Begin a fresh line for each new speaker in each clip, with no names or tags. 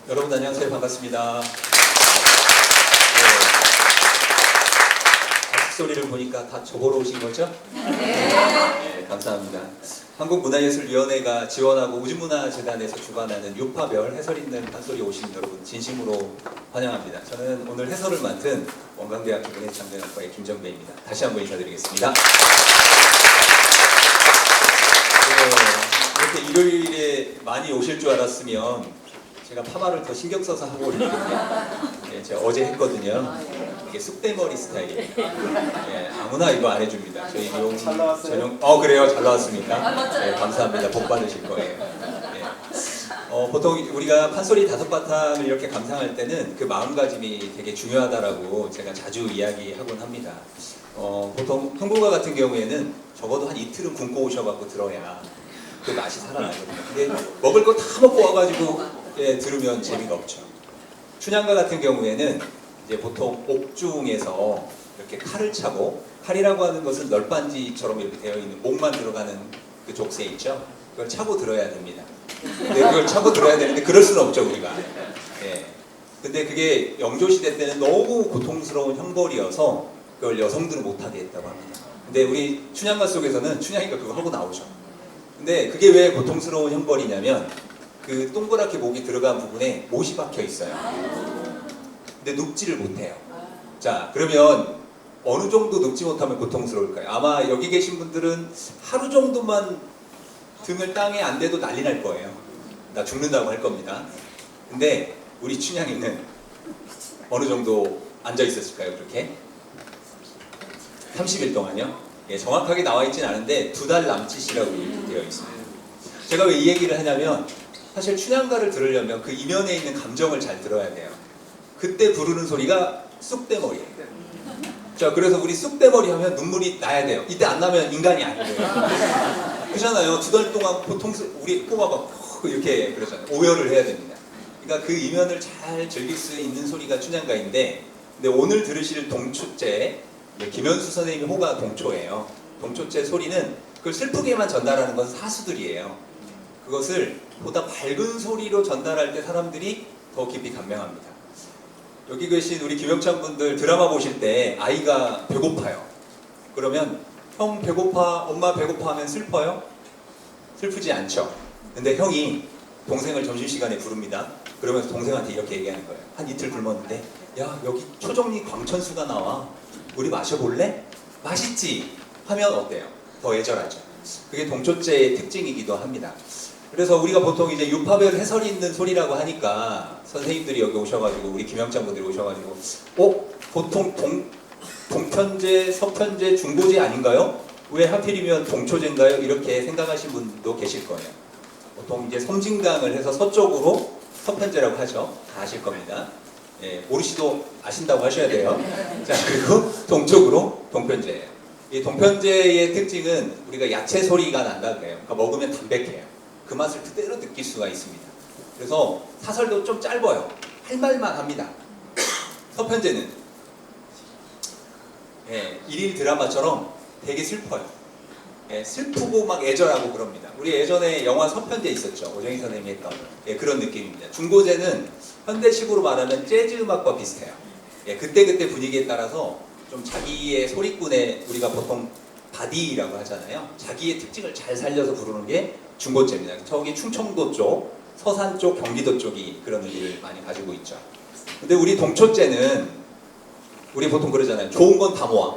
여러분 안녕하세요. 반갑습니다. 박수 소리를 보니까 다 저보러 오신 거죠? 네, 감사합니다. 한국문화예술위원회가 지원하고 우주문화재단에서 주관하는 유파별 해설 있는 판소리 오신 여러분 진심으로 환영합니다. 저는 오늘 해설을 맡은 원광대학교 문예창작학과의 김정배입니다. 다시 한번 인사드리겠습니다. 이렇게 일요일에 많이 오실 줄 알았으면 제가 파마를 더 신경 써서 하고 올리거든요. 예, 제가 어제 했거든요. 이게 쑥대머리 스타일이에요. 예, 아무나 이거 안 해줍니다. 저희 미용 전용. 그래요? 잘 나왔습니까? 예, 감사합니다. 복 받으실 거예요. 예. 보통 우리가 판소리 5바탕을 이렇게 감상할 때는 그 마음가짐이 되게 중요하다라고 제가 자주 이야기하곤 합니다. 보통 흥부가 같은 경우에는 적어도 한 이틀은 굶고 오셔갖고 들어야 그 맛이 살아나거든요. 근데 먹을 거 다 먹고 와가지고 들으면 재미가 없죠. 춘향가 같은 경우에는 이제 보통 옥중에서 이렇게 칼을 차고, 칼이라고 하는 것은 널빤지처럼 이렇게 되어 있는 목만 들어가는 그 족쇄 있죠. 그걸 차고 들어야 됩니다. 근데 그걸 차고 들어야 되는데 그럴 수는 없죠 우리가. 예. 근데 그게 영조시대 때는 너무 고통스러운 형벌이어서 그걸 여성들은 못하게 했다고 합니다. 근데 우리 춘향가 속에서는 춘향이가 그거 하고 나오죠. 근데 그게 왜 고통스러운 형벌이냐면 그 동그랗게 목이 들어간 부분에 못이 박혀 있어요. 근데 눕지를 못해요. 자, 그러면 어느 정도 눕지 못하면 고통스러울까요? 아마 여기 계신 분들은 하루 정도만 등을 땅에 안 대도 난리 날 거예요. 나 죽는다고 할 겁니다. 근데 우리 춘향이는 어느 정도 앉아 있었을까요? 그렇게? 30일 동안요? 예, 정확하게 나와 있진 않은데 2달 남짓이라고 이렇게 되어 있습니다. 제가 왜 이 얘기를 하냐면 사실 춘향가를 들으려면 그 이면에 있는 감정을 잘 들어야 돼요. 그때 부르는 소리가 쑥대머리예요. 자, 그래서 우리 쑥대머리 하면 눈물이 나야 돼요. 이때 안 나면 인간이 아니에요. 그렇잖아요. 2달 동안 보통 우리 꼬마가 이렇게 그러잖아요. 오열을 해야 됩니다. 그러니까 그 이면을 잘 즐길 수 있는 소리가 춘향가인데, 근데 오늘 들으실 동초째, 김현수 선생님이 호가 동초예요. 동초째 소리는 그걸 슬프게만 전달하는 건 사수들이에요. 그것을 보다 밝은 소리로 전달할 때 사람들이 더 깊이 감명합니다. 여기 계신 우리 김영찬 분들 드라마 보실 때 아이가 배고파요. 그러면 형 배고파, 엄마 배고파 하면 슬퍼요? 슬프지 않죠. 근데 형이 동생을 점심시간에 부릅니다. 그러면서 동생한테 이렇게 얘기하는 거예요. 한 이틀 굶었는데 야, 여기 초정리 광천수가 나와. 우리 마셔볼래? 맛있지? 하면 어때요? 더 애절하죠. 그게 동초째의 특징이기도 합니다. 그래서 우리가 보통 이제 유파별 해설이 있는 소리라고 하니까 선생님들이 여기 오셔가지고 우리 김영찬 분들이 오셔가지고 보통 동편제, 서편제, 중고제 아닌가요? 왜 하필이면 동초제인가요? 이렇게 생각하신 분도 계실 거예요. 보통 이제 섬진강을 해서 서쪽으로 서편제라고 하죠. 다 아실 겁니다. 예, 모르시도 아신다고 하셔야 돼요. 자, 그리고 동쪽으로 동편제예요. 이 동편제의 특징은 우리가 야채 소리가 난다 그래요. 그러니까 먹으면 담백해요. 그 맛을 그대로 느낄 수가 있습니다. 그래서 사설도 좀 짧아요. 할 말만 합니다. 서편제는 일일 드라마처럼 되게 슬퍼요. 슬프고 막 애절하고 그럽니다. 우리 예전에 영화 서편제 있었죠. 오정희 선생님이 했던 그런 느낌입니다. 중고제는 현대식으로 말하면 재즈 음악과 비슷해요. 그때그때 분위기에 따라서 좀 자기의 소리꾼에 우리가 보통 바디라고 하잖아요. 자기의 특징을 잘 살려서 부르는 게 중고제입니다. 저기 충청도 쪽, 서산 쪽, 경기도 쪽이 그런 의미를 많이 가지고 있죠. 근데 우리 동초제는 우리 보통 그러잖아요. 좋은 건 다 모아.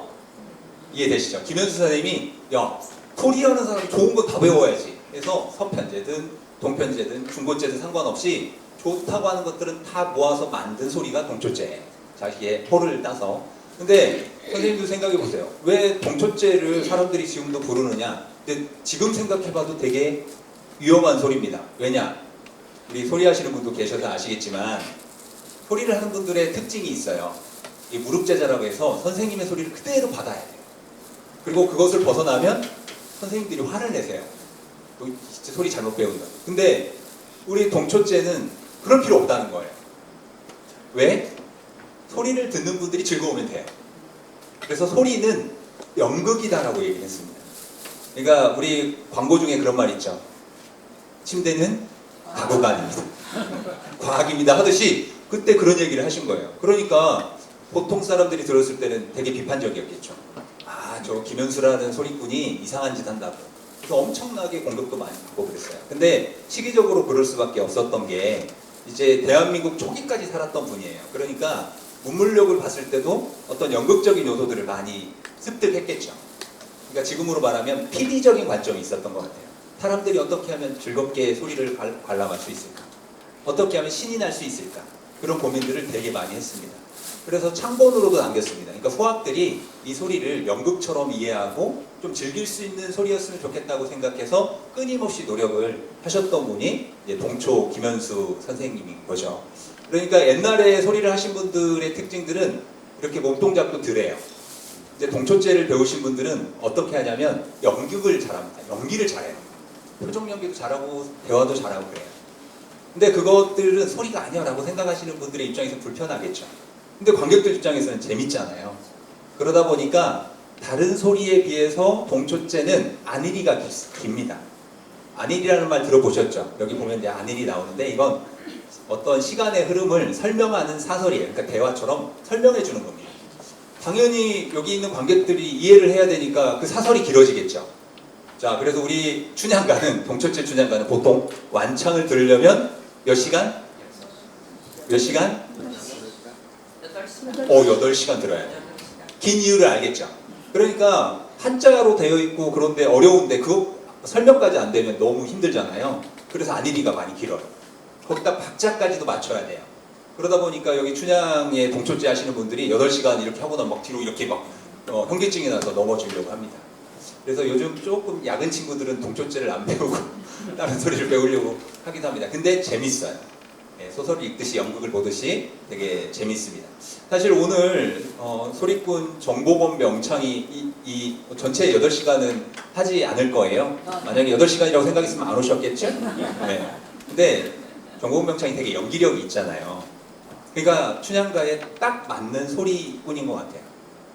이해되시죠? 김현수 선생님이 야, 소리 하는 사람이 좋은 거 다 배워야지. 그래서 서편제든 동편제든 중고제든 상관없이 좋다고 하는 것들은 다 모아서 만든 소리가 동초제예요. 자기의 호를 따서. 근데 선생님도 생각해 보세요. 왜 동초제를 사람들이 지금도 부르느냐? 근데 지금 생각해봐도 되게 위험한 소리입니다. 왜냐? 우리 소리 하시는 분도 계셔서 아시겠지만 소리를 하는 분들의 특징이 있어요. 이 무릎제자라고 해서 선생님의 소리를 그대로 받아야 돼요. 그리고 그것을 벗어나면 선생님들이 화를 내세요. 진짜 소리 잘못 배운다. 근데 우리 동초제는 그럴 필요 없다는 거예요. 왜? 소리를 듣는 분들이 즐거우면 돼요. 그래서 소리는 연극이다라고 얘기를 했습니다. 그러니까 우리 광고 중에 그런 말 있죠. 침대는 가구가 아닙니다. 과학입니다 하듯이 그때 그런 얘기를 하신 거예요. 그러니까 보통 사람들이 들었을 때는 되게 비판적이었겠죠. 아, 저 김현수라는 소리꾼이 이상한 짓 한다고. 그래서 엄청나게 공격도 많이 받고 그랬어요. 근데 시기적으로 그럴 수밖에 없었던 게 이제 대한민국 초기까지 살았던 분이에요. 그러니까 문물력을 봤을 때도 어떤 연극적인 요소들을 많이 습득했겠죠. 그러니까 지금으로 말하면 PD적인 관점이 있었던 것 같아요. 사람들이 어떻게 하면 즐겁게 소리를 관람할 수 있을까? 어떻게 하면 신이 날 수 있을까? 그런 고민들을 되게 많이 했습니다. 그래서 창본으로도 남겼습니다. 그러니까 후학들이 이 소리를 연극처럼 이해하고 좀 즐길 수 있는 소리였으면 좋겠다고 생각해서 끊임없이 노력을 하셨던 분이 이제 동초 김현수 선생님인 거죠. 그러니까 옛날에 소리를 하신 분들의 특징들은 이렇게 몸동작도 덜해요. 이제 동초제를 배우신 분들은 어떻게 하냐면 연극을 잘합니다. 연기를 잘해요. 표정 연기도 잘하고 대화도 잘하고 그래요. 근데 그것들은 소리가 아니야 라고 생각하시는 분들의 입장에서 불편하겠죠. 근데 관객들 입장에서는 재밌잖아요. 그러다 보니까 다른 소리에 비해서 동초제는 안일이가 깁니다. 안일이라는 말 들어보셨죠? 여기 보면 이제 안일이 나오는데 이건 어떤 시간의 흐름을 설명하는 사설이에요. 그러니까 대화처럼 설명해 주는 겁니다. 당연히 여기 있는 관객들이 이해를 해야 되니까 그 사설이 길어지겠죠. 자, 그래서 우리 춘향가는, 동초제 춘향가는 보통 완창을 들으려면 몇 시간? 몇 시간? 8시간 들어야 돼요. 긴 이유를 알겠죠? 그러니까 한자로 되어 있고 그런데 어려운데 그거 설명까지 안 되면 너무 힘들잖아요. 그래서 안일이가 많이 길어요. 거기다 박자까지도 맞춰야 돼요. 그러다 보니까 여기 춘향의 동초제 하시는 분들이 8시간 이렇게 하고 나면 막 뒤로 이렇게 막 현기증이 나서 넘어지려고 합니다. 그래서 요즘 조금 야근 친구들은 동초제를 안 배우고 다른 소리를 배우려고 하기도 합니다. 근데 재밌어요. 소설을 읽듯이 연극을 보듯이 되게 재밌습니다. 사실 오늘 소리꾼 정보범 명창이 이 전체 8시간은 하지 않을 거예요. 만약에 8시간이라고 생각했으면 안 오셨겠죠? 네. 근데 정보범 명창이 되게 연기력이 있잖아요. 그러니까 춘향가에 딱 맞는 소리꾼인 것 같아요.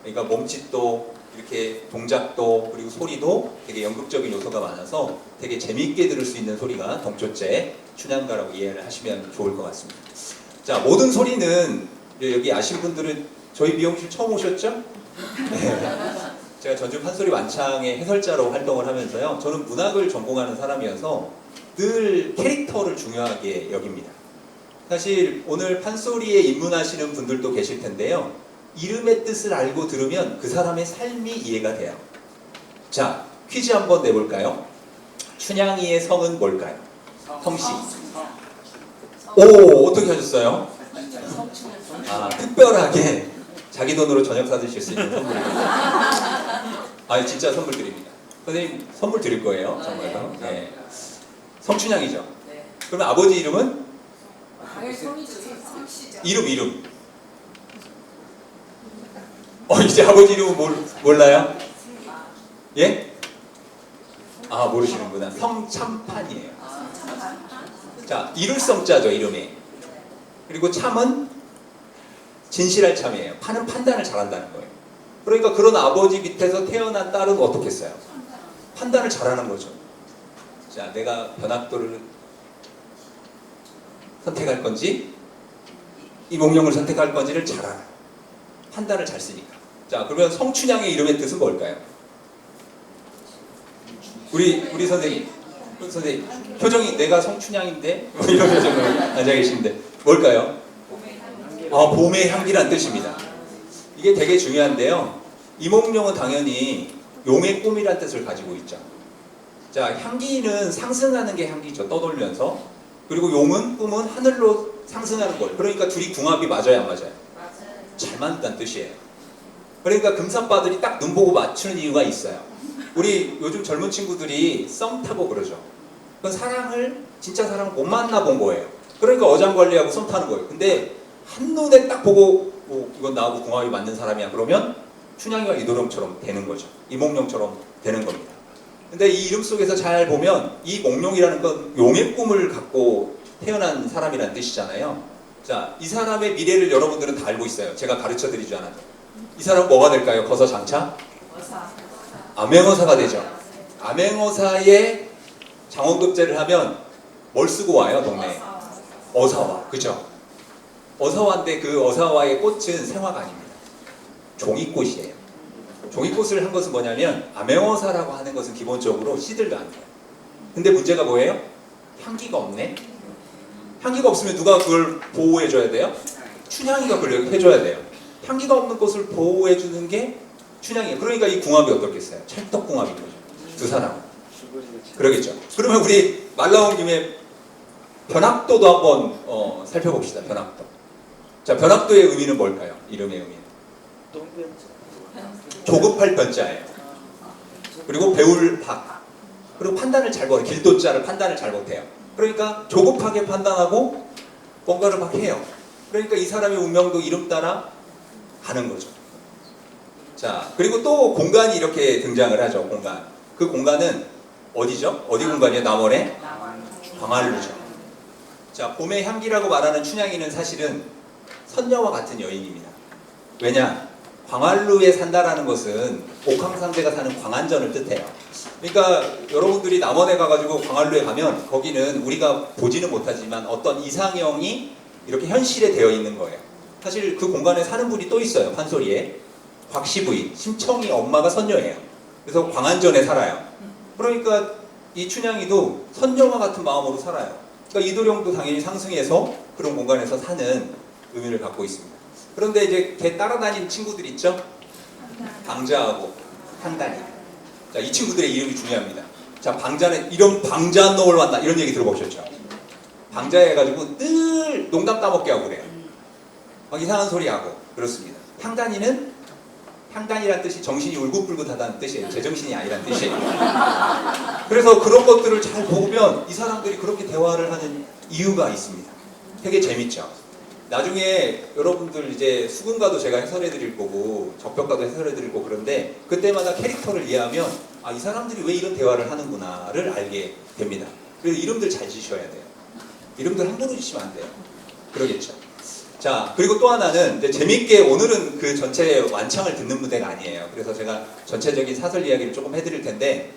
그러니까 몸짓도 이렇게 동작도 그리고 소리도 되게 연극적인 요소가 많아서 되게 재미있게 들을 수 있는 소리가 동초제 춘향가라고 이해를 하시면 좋을 것 같습니다. 자, 모든 소리는 여기 아신 분들은 저희 미용실 처음 오셨죠? 네. 제가 전주 판소리 완창의 해설자로 활동을 하면서요. 저는 문학을 전공하는 사람이어서 늘 캐릭터를 중요하게 여깁니다. 사실 오늘 판소리에 입문하시는 분들도 계실 텐데요. 이름의 뜻을 알고 들으면 그 사람의 삶이 이해가 돼요. 자, 퀴즈 한번 내볼까요? 춘향이의 성은 뭘까요? 성씨. 오, 어떻게 하셨어요? 아, 특별하게 자기 돈으로 저녁 사드실 수 있는 선물입니다. 아, 진짜 선물 드립니다. 선생님 선물 드릴 거예요, 정말로. 네. 성춘향이죠. 그러면 아버지 이름은? 이름. 이제 아버지 이름은 몰라요? 예? 아, 모르시는구나. 성참판이에요. 자, 이룰 성자죠, 이름이. 그리고 참은 진실할 참이에요. 판은 판단을 잘한다는 거예요. 그러니까 그런 아버지 밑에서 태어난 딸은 어떻겠어요? 판단을 잘하는 거죠. 자, 내가 변학도를 선택할 건지 이몽룡을 선택할 건지를 잘 알아요. 판단을 잘 쓰니까. 자, 그러면 성춘향의 이름의 뜻은 뭘까요? 우리 선생님 표정이 내가 성춘향인데 이런 표정으로 앉아 계신데 뭘까요? 봄의 향기란 뜻입니다. 이게 되게 중요한데요. 이몽룡은 당연히 용의 꿈이란 뜻을 가지고 있죠. 자, 향기는 상승하는 게 향기죠. 떠돌면서. 그리고 용은 꿈은 하늘로 상승하는 걸. 그러니까 둘이 궁합이 맞아요, 안 맞아요? 잘 맞는다는 뜻이에요. 그러니까 금사빠들이 딱 눈 보고 맞추는 이유가 있어요. 우리 요즘 젊은 친구들이 썸 타고 그러죠. 그건 진짜 사랑을 못 만나본 거예요. 그러니까 어장관리하고 썸 타는 거예요. 근데 한눈에 딱 보고 이건 나하고 궁합이 맞는 사람이야 그러면 춘향이와 이도령처럼 되는 거죠. 이몽룡처럼 되는 겁니다. 근데 이 이름 속에서 잘 보면 이 몽룡이라는 건 용의 꿈을 갖고 태어난 사람이라는 뜻이잖아요. 자, 이 사람의 미래를 여러분들은 다 알고 있어요. 제가 가르쳐 드리지 않아도. 이 사람은 뭐가 될까요? 거서장차? 암행어사가 되죠. 암행어사에 장원급제를 하면 뭘 쓰고 와요, 동네에? 어사화, 그죠? 어사화인데 그 어사화의 꽃은 생화가 아닙니다. 종이꽃이에요. 종이꽃을 한 것은 뭐냐면 암행어사라고 하는 것은 기본적으로 씨들도 안 돼요. 근데 문제가 뭐예요? 향기가 없네. 향기가 없으면 누가 그걸 보호해줘야 돼요? 춘향이가 그걸 해줘야 돼요. 향기가 없는 꽃을 보호해주는 게 춘향이에요. 그러니까 이 궁합이 어떻겠어요? 찰떡궁합인 거죠. 두 사람. 그러겠죠. 그러면 우리 말 나온 김에 변학도도 한번 살펴봅시다. 변학도. 자, 변학도의 의미는 뭘까요? 이름의 의미는. 조급할 변자예요. 그리고 배울 박. 그리고 판단을 잘 못해요. 길도자를 판단을 잘 못해요. 그러니까 조급하게 판단하고 뭔가를 막 해요. 그러니까 이 사람의 운명도 이름 따라 가는 거죠. 자, 그리고 또 공간이 이렇게 등장을 하죠. 공간. 그 공간은 어디죠? 어디 공간이에요? 남원의 광활루죠. 자, 봄의 향기라고 말하는 춘향이는 사실은 선녀와 같은 여인입니다. 왜냐? 광활루에 산다라는 것은 옥황상제가 사는 광안전을 뜻해요. 그러니까 여러분들이 남원에 가가지고 광활루에 가면 거기는 우리가 보지는 못하지만 어떤 이상형이 이렇게 현실에 되어 있는 거예요. 사실 그 공간에 사는 분이 또 있어요. 판소리에. 곽시부인, 심청이 엄마가 선녀예요. 그래서 광안전에 살아요. 그러니까 이 춘향이도 선녀와 같은 마음으로 살아요. 그러니까 이도령도 당연히 상승해서 그런 공간에서 사는 의미를 갖고 있습니다. 그런데 이제 걔 따라다니는 친구들 있죠? 방자하고 한단이. 자, 이 친구들의 이름이 중요합니다. 자, 방자는 이런 방자 놈을 만나 이런 얘기 들어보셨죠? 방자 해가지고 늘 농담 따먹게 하고 그래요. 막 이상한 소리 하고 그렇습니다. 향단이는 향단이란 뜻이 정신이 울긋불긋하다는 뜻이에요. 제정신이 아니란 뜻이에요. 그래서 그런 것들을 잘 보면 이 사람들이 그렇게 대화를 하는 이유가 있습니다. 되게 재밌죠. 나중에 여러분들 이제 수군가도 제가 해설해 드릴 거고 적벽가도 해설해 드릴 거고 그런데 그때마다 캐릭터를 이해하면 아, 이 사람들이 왜 이런 대화를 하는구나를 알게 됩니다. 그래서 이름들 잘 지셔야 돼요. 이름들 함부로 지시면 안 돼요. 그러겠죠. 자, 그리고 또 하나는 이제 재밌게 오늘은 그 전체 완창을 듣는 무대가 아니에요. 그래서 제가 전체적인 사설 이야기를 조금 해드릴 텐데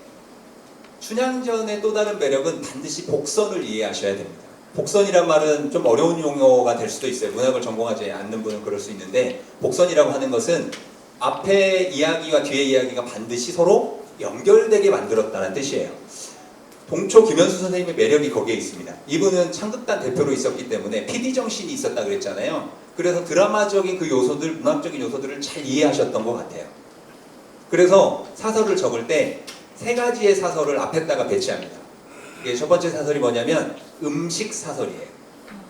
춘향전의 또 다른 매력은 반드시 복선을 이해하셔야 됩니다. 복선이란 말은 좀 어려운 용어가 될 수도 있어요. 문학을 전공하지 않는 분은 그럴 수 있는데 복선이라고 하는 것은 앞에 이야기와 뒤에 이야기가 반드시 서로 연결되게 만들었다는 뜻이에요. 동초 김현수 선생님의 매력이 거기에 있습니다. 이분은 창극단 대표로 있었기 때문에 PD 정신이 있었다 그랬잖아요. 그래서 드라마적인 그 요소들, 문학적인 요소들을 잘 이해하셨던 것 같아요. 그래서 사설을 적을 때 세 가지의 사설을 앞에다가 배치합니다. 이게 첫 번째 사설이 뭐냐면 음식 사설이에요.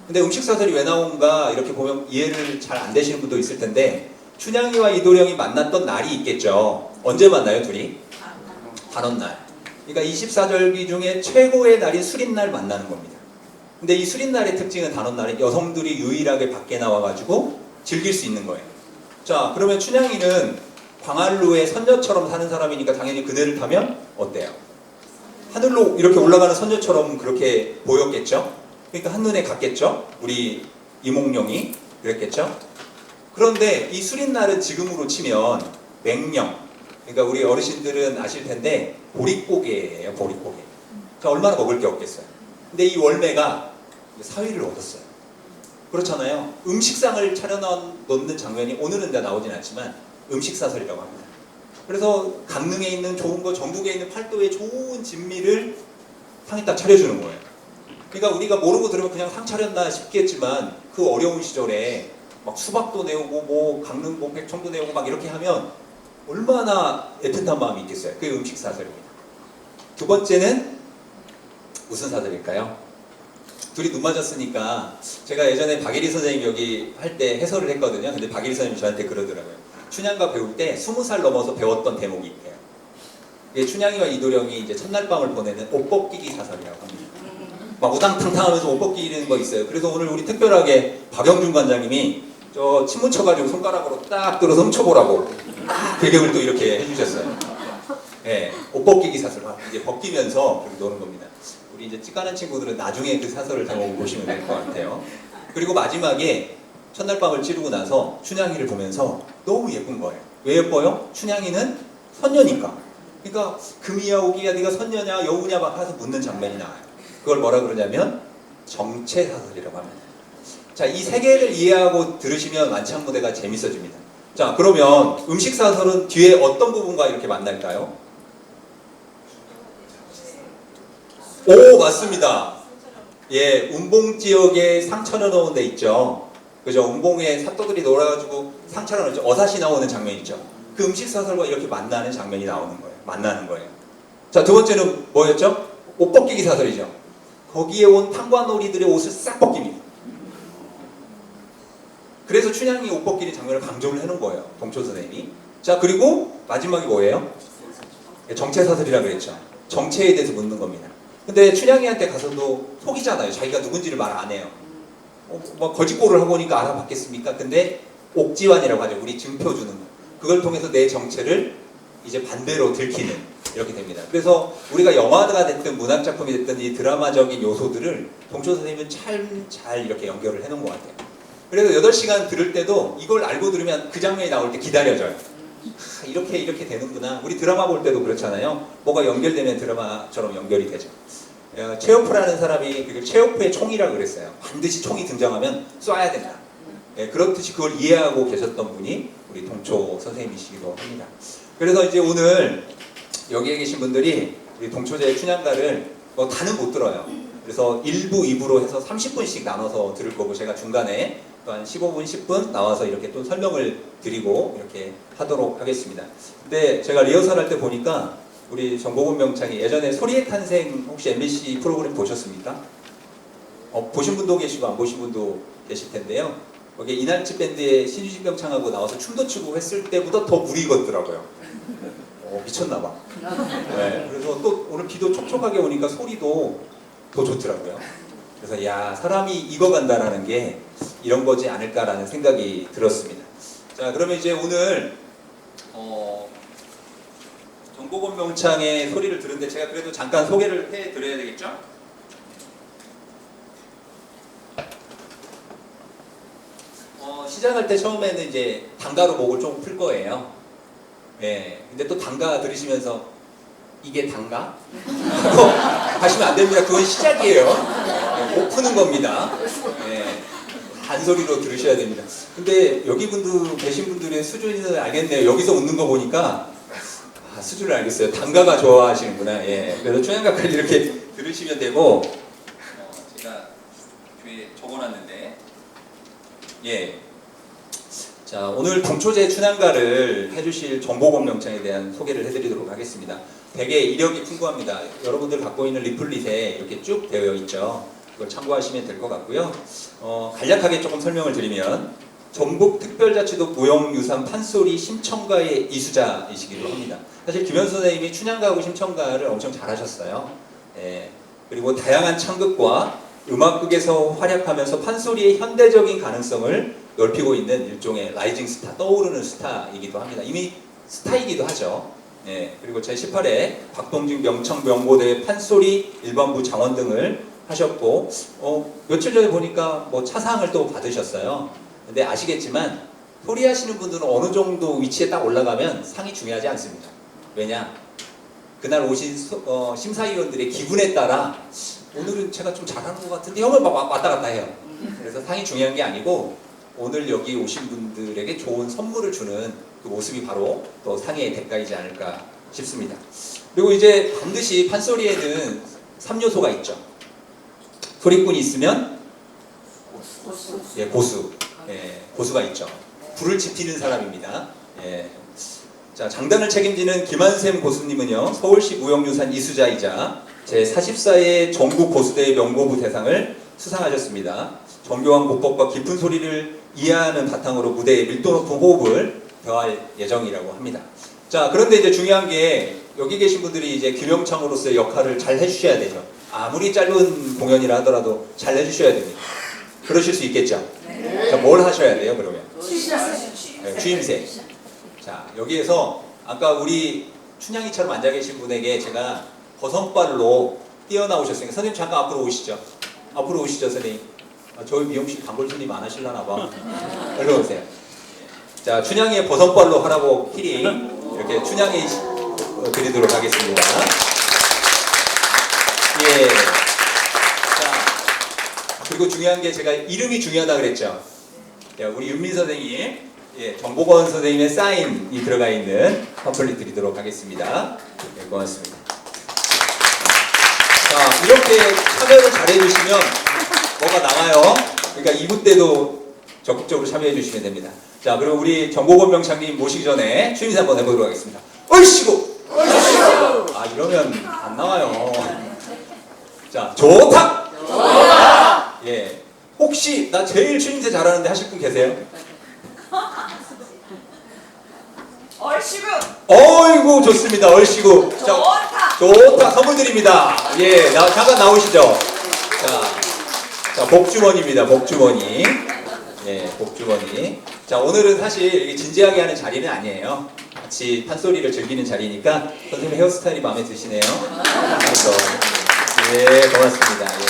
근데 음식 사설이 왜 나온가 이렇게 보면 이해를 잘 안 되시는 분도 있을 텐데 춘향이와 이도령이 만났던 날이 있겠죠. 언제 만나요, 둘이? 단오날. 그러니까 24절기 중에 최고의 날인 수린날 만나는 겁니다. 근데 이 수린날의 특징은 단오날에 여성들이 유일하게 밖에 나와가지고 즐길 수 있는 거예요. 자, 그러면 춘향이는 광활루에 선녀처럼 사는 사람이니까 당연히 그네를 타면 어때요? 하늘로 이렇게 올라가는 선녀처럼 그렇게 보였겠죠? 그러니까 한눈에 갔겠죠? 우리 이몽룡이 그랬겠죠? 그런데 이 수린날은 지금으로 치면 맹령, 그러니까 우리 어르신들은 아실 텐데 보릿고개예요. 보릿고개. 자, 얼마나 먹을 게 없겠어요. 근데 이 월매가 사위를 얻었어요. 그렇잖아요. 음식상을 차려놓는 장면이 오늘은 다 나오진 않지만 음식사설이라고 합니다. 그래서 강릉에 있는 좋은 거, 전국에 있는 팔도에 좋은 진미를 상에 딱 차려주는 거예요. 그러니까 우리가 모르고 들으면 그냥 상 차렸나 싶겠지만 그 어려운 시절에 막 수박도 내오고 뭐 강릉 뭐 백청도 내오고 막 이렇게 하면 얼마나 애틋한 마음이 있겠어요. 그게 음식사설입니다. 두 번째는 무슨 사설일까요? 둘이 눈 맞았으니까 제가 예전에 박예리 선생님 여기 할 때 해설을 했거든요. 근데 박예리 선생님이 저한테 그러더라고요. 춘향가 배울 때 20살 넘어서 배웠던 대목이 있대요. 이게 춘향이와 이도령이 이제 첫날 밤을 보내는 옷 벗기기 사설이라고 합니다. 막 우당탕탕하면서 옷 벗기는 거 있어요. 그래서 오늘 우리 특별하게 박영준 관장님이 저 침 묻혀가지고 손가락으로 딱 들어서 훔쳐보라고 배경을 또 이렇게 해주셨어요. 네, 옷 벗기기 사설 이제 벗기면서 그렇게 노는 겁니다. 우리 이제 찌까는 친구들은 나중에 그 사설을 다 보시면 될 것 같아요. 그리고 마지막에 첫날 밤을 치르고 나서 춘향이를 보면서 너무 예쁜 거예요. 왜 예뻐요? 춘향이는 선녀니까. 그러니까 금이야 오기야 네가 선녀냐 여우냐 막 해서 묻는 장면이 나와요. 그걸 뭐라 그러냐면 정체사설이라고 합니다. 자, 이 세 개를 이해하고 들으시면 완창무대가 재밌어집니다. 자, 그러면 음식사설은 뒤에 어떤 부분과 이렇게 만날까요? 오, 맞습니다. 예, 운봉 지역에 상처 넣어놓은 데 있죠. 그죠? 운봉에 사또들이 놀아가지고 상처를 넣었죠. 어사시 나오는 장면 있죠. 그 음식사설과 이렇게 만나는 장면이 나오는 거예요. 만나는 거예요. 자, 두 번째는 뭐였죠? 옷 벗기기 사설이죠. 거기에 온 탕관오리들의 옷을 싹 벗깁니다. 그래서 춘향이 옷 벗기는 장면을 강조를 해놓은 거예요. 동초 선생님이. 자, 그리고 마지막이 뭐예요? 정체사설이라고 그랬죠. 정체에 대해서 묻는 겁니다. 근데 춘향이한테 가서도 속이잖아요. 자기가 누군지를 말 안 해요. 뭐 거짓골을 하고 오니까 알아봤겠습니까? 근데 옥지환이라고 하죠. 우리 증표 주는 거. 그걸 통해서 내 정체를 이제 반대로 들키는 이렇게 됩니다. 그래서 우리가 영화가 됐든 문학작품이 됐든 이 드라마적인 요소들을 동초 선생님은 참 잘 이렇게 연결을 해놓은 것 같아요. 그래서 8시간 들을 때도 이걸 알고 들으면 그 장면이 나올 때 기다려져요. 이렇게 되는구나. 우리 드라마 볼 때도 그렇잖아요. 뭐가 연결되면 드라마처럼 연결이 되죠. 체오프라는 사람이 그걸 체오프의 총이라고 그랬어요. 반드시 총이 등장하면 쏴야 된다. 그렇듯이 그걸 이해하고 계셨던 분이 우리 동초 선생님이시기도 합니다. 그래서 이제 오늘 여기에 계신 분들이 우리 동초제의 춘향가를 다는 못 들어요. 그래서 1부, 2부로 해서 30분씩 나눠서 들을 거고 제가 중간에 또 한 15분, 10분 나와서 이렇게 또 설명을 드리고 이렇게 하도록 하겠습니다. 근데 제가 리허설 할 때 보니까 우리 정보근 명창이 예전에 소리의 탄생 혹시 MBC 프로그램 보셨습니까? 보신 분도 계시고 안 보신 분도 계실 텐데요. 거기에 이날치 밴드의 신유진 명창하고 나와서 춤도 추고 했을 때보다 더 물이 익었더라고요. 미쳤나봐. 네, 그래서 또 오늘 비도 촉촉하게 오니까 소리도 더 좋더라고요. 그래서 야, 사람이 익어간다라는 게 이런 거지 않을까라는 생각이 들었습니다. 자, 그러면 이제 오늘 정보건 명창의 소리를 들은데 제가 그래도 잠깐 소개를 해드려야 되겠죠? 시작할 때 처음에는 이제 단가로 목을 좀 풀 거예요. 예, 근데 또 단가 들으시면서 이게 단가? 하고 하시면 안 됩니다. 그건 시작이에요. 못 푸는 겁니다. 예, 단소리로 들으셔야 됩니다. 근데 여기 계신 분들의 수준을 알겠네요. 여기서 웃는 거 보니까 수준을 알겠어요. 단가가 좋아하시는구나. 예, 그래서 춘향가까지 이렇게 들으시면 되고 제가 뒤에 적어놨는데 예. 자, 오늘 동초제 춘향가를 해주실 정보건 명창에 대한 소개를 해드리도록 하겠습니다. 되게 이력이 풍부합니다. 여러분들 갖고 있는 리플릿에 이렇게 쭉 되어 있죠. 그걸 참고하시면 될 것 같고요. 간략하게 조금 설명을 드리면 전북특별자치도 무형유산 판소리 심청가의 이수자이시기도 합니다. 사실 김현수 선생님이 춘향가하고 심청가를 엄청 잘하셨어요. 예, 그리고 다양한 창극과 음악극에서 활약하면서 판소리의 현대적인 가능성을 넓히고 있는 일종의 라이징 스타, 떠오르는 스타이기도 합니다. 이미 스타이기도 하죠. 예, 그리고 제18회 박동진 명청명고대 판소리 일반부 장원 등을 하셨고 며칠 전에 보니까 뭐 차상을 또 받으셨어요. 근데 아시겠지만 소리 하시는 분들은 어느 정도 위치에 딱 올라가면 상이 중요하지 않습니다. 왜냐? 그날 오신 심사위원들의 기분에 따라 오늘은 제가 좀 잘하는 것 같은데 형을 왔다 갔다 해요. 그래서 상이 중요한 게 아니고 오늘 여기 오신 분들에게 좋은 선물을 주는 그 모습이 바로 또 상의 대가이지 않을까 싶습니다. 그리고 이제 반드시 판소리에는 3요소가 있죠. 소리꾼이 있으면 예, 고수. 예, 고수가 있죠. 불을 지피는 사람입니다. 예. 자, 장단을 책임지는 김한샘 고수님은요, 서울시 무형유산 이수자이자 제44회 전국 고수대회 명고부 대상을 수상하셨습니다. 정교한 곡법과 깊은 소리를 이해하는 바탕으로 무대에 밀도 높은 호흡을 더할 예정이라고 합니다. 자, 그런데 이제 중요한 게 여기 계신 분들이 이제 김영창으로서의 역할을 잘 해주셔야 되죠. 아무리 짧은 공연이라 하더라도 잘 해주셔야 됩니다. 그러실 수 있겠죠? 네. 자, 뭘 하셔야 돼요, 그러면? 취임새. 자, 여기에서 아까 우리 춘향이처럼 앉아 계신 분에게 제가 버선발로 뛰어나오셨으니까 선생님 잠깐 앞으로 오시죠. 앞으로 오시죠, 선생님. 저희 미용실 단골 손님 안 하실라나 봐. 일로 오세요. 자, 춘향이의 버선발로 하라고 키링 이렇게 춘향이 드리도록 하겠습니다. 예. 자, 그리고 중요한 게 제가 이름이 중요하다 그랬죠. 우리 윤민 선생님, 정보건 선생님의 사인이 들어가 있는 팜플릿 드리도록 하겠습니다. 네, 고맙습니다. 자, 이렇게 참여를 잘 해주시면 뭐가 나와요. 그러니까 2부 때도 적극적으로 참여해 주시면 됩니다. 자, 그리고 우리 정보건 명창님 모시기 전에 추인사 한번 해보도록 하겠습니다. 얼씨구! 얼씨구! 아, 이러면 안 나와요. 자, 좋다! 좋다! 예. 혹시 나 제일 추임새 잘하는데 하실 분 계세요?
얼씨구.
어이구, 좋습니다. 얼씨구.
좋다.
좋다. 선물 드립니다. 예, 잠깐 나오시죠. 자, 복주머니입니다. 복주머니. 예, 복주머니. 자, 오늘은 사실 이게 진지하게 하는 자리는 아니에요. 같이 판소리를 즐기는 자리니까 선생님 헤어스타일이 마음에 드시네요. 그래서 예, 고맙습니다. 예.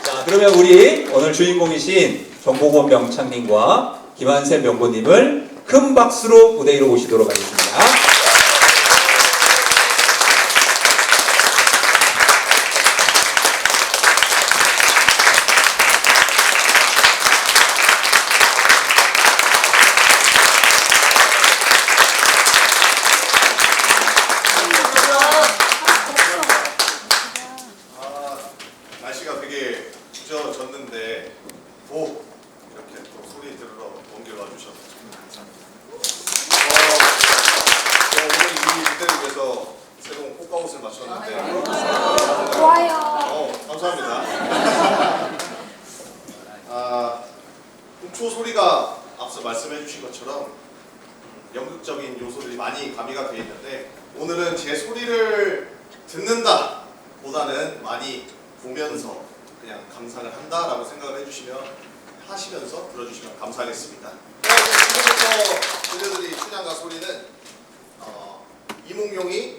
자, 그러면 우리 오늘 주인공이신 정보건 명창님과 김한샘 명보님을 큰 박수로 무대 위로 모시도록 하겠습니다.
날씨가 되게 젖는데 이렇게 또 소리 들으러 먼 길 와주셔서 감사합니다. 오늘 이 무대를 위해서 새로운 꽃가옷을 맞췄는데
좋아요.
감사합니다. 훔초 소리가 앞서 말씀해 주신 것처럼 연극적인 요소들이 많이 가미가 되어 있는데 오늘은 제 소리를 듣는다 보다는 많이 보면서 그냥 감상을 한다라고 생각을 해주시면 하시면서 들어주시면 감사하겠습니다. 지금부터 들려드릴 춘향가 소리는 이몽룡이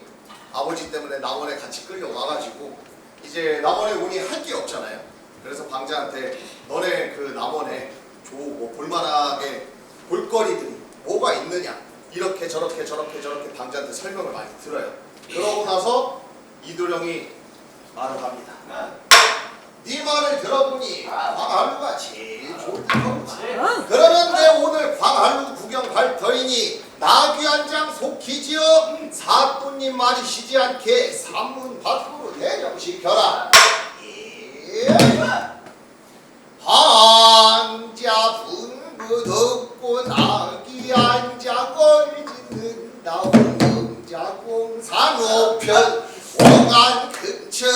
아버지 때문에 남원에 같이 끌려와가지고 이제 남원에 오니 할 게 없잖아요. 그래서 방자한테 너네 그 남원에 뭐 볼만하게 볼거리들이 뭐가 있느냐 이렇게 저렇게 방자한테 설명을 많이 들어요. 그러고 나서 이도령이 말을 합니다. 네 말을 들어보니 광활루가 제일 좋을 거지. 그러는데 오늘 광활루 구경 갈 터이니 나귀 한 장 속히지어 사또님 말이 쉬지 않게 산문 밖으로 내정시켜라. 황자 분부 덮고 나귀 한 장 걸짓는다. 홍자공산호편 왕안 금천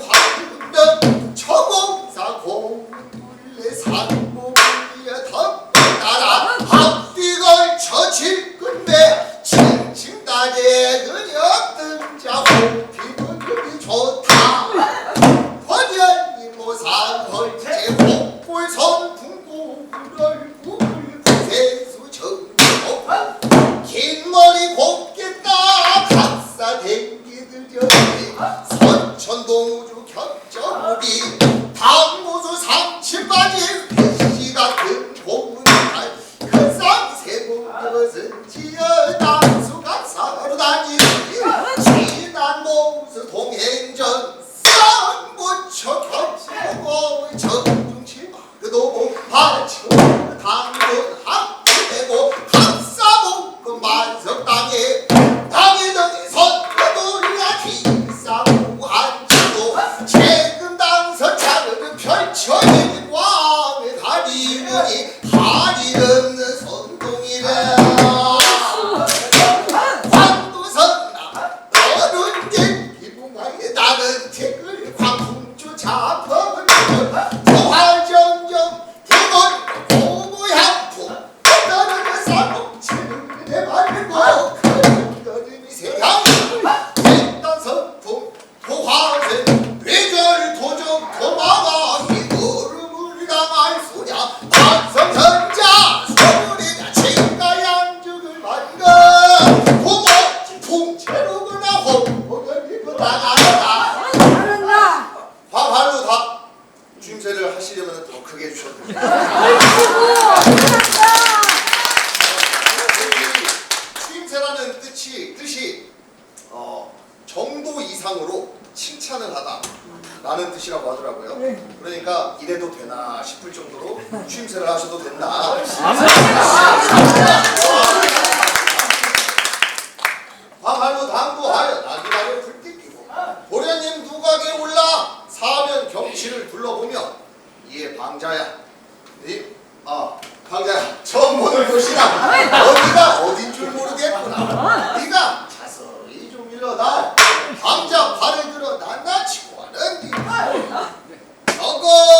황릉 처공사 공물레 산고물려 덮나라 앞뒤걸 처칠 건데 칭칭다대 그녀 등자 호피문이 좋다. 권연이 모산 헐제 복불선 풍고를 구불구세수 정고 긴 머리 곱겠다 박사 댕기들 선천동우주 겹쳐우리 당무수 삼칠바지 배시 같은 고문할 큰상 세고 그것은 지어 당수가 사로 다니 지난 모수 동행전 쌍무쳐 겹치고 정중치 그도 발치고 당군 합되고 합사복금 만석당에 당의 등에 선거돌이야 뒷사고 한치고 최근 당선 차를 펼쳐진 왕의 가리머니 가리 없는 선동이라 황도선나 너는 게 기분가에 나는 책을 광풍주 자퍼을 부활정정 부건 고무향품 너는 사공치는 내 말고 너는 세상이 일단 선풍 도화sen 외절 도적 도마가 이걸음을 당할 소냐 반성전자 소리냐 책가 양죽을 만가 고모지 풍채로구나 홍보를 이고 나가라 화발로 다 주임새를 하시려면 더 크게 해주셔도 돼요. 추임새라는 뜻이 정도 이상으로 칭찬을 하다 라는 뜻이라고 하더라고요. 그러니까 이래도 되나 싶을 정도로 추임새를 하셔도 된다. 밤하루 당부하여 나귀다리를 불띠끼고 보련님 누각에 올라 사면 경치를 둘러보며 이에 방자야 방자야 전문을 보시라. 어디가 어딘 줄 모르겠구나. 네가 자세히 좀 일러다 방자 발을 들어 낱낱이 구하는 저건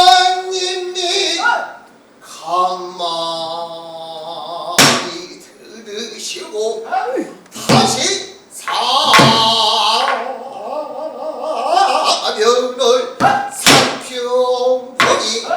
도련님이 가만히 들으시고 다시 사면을 살펴보니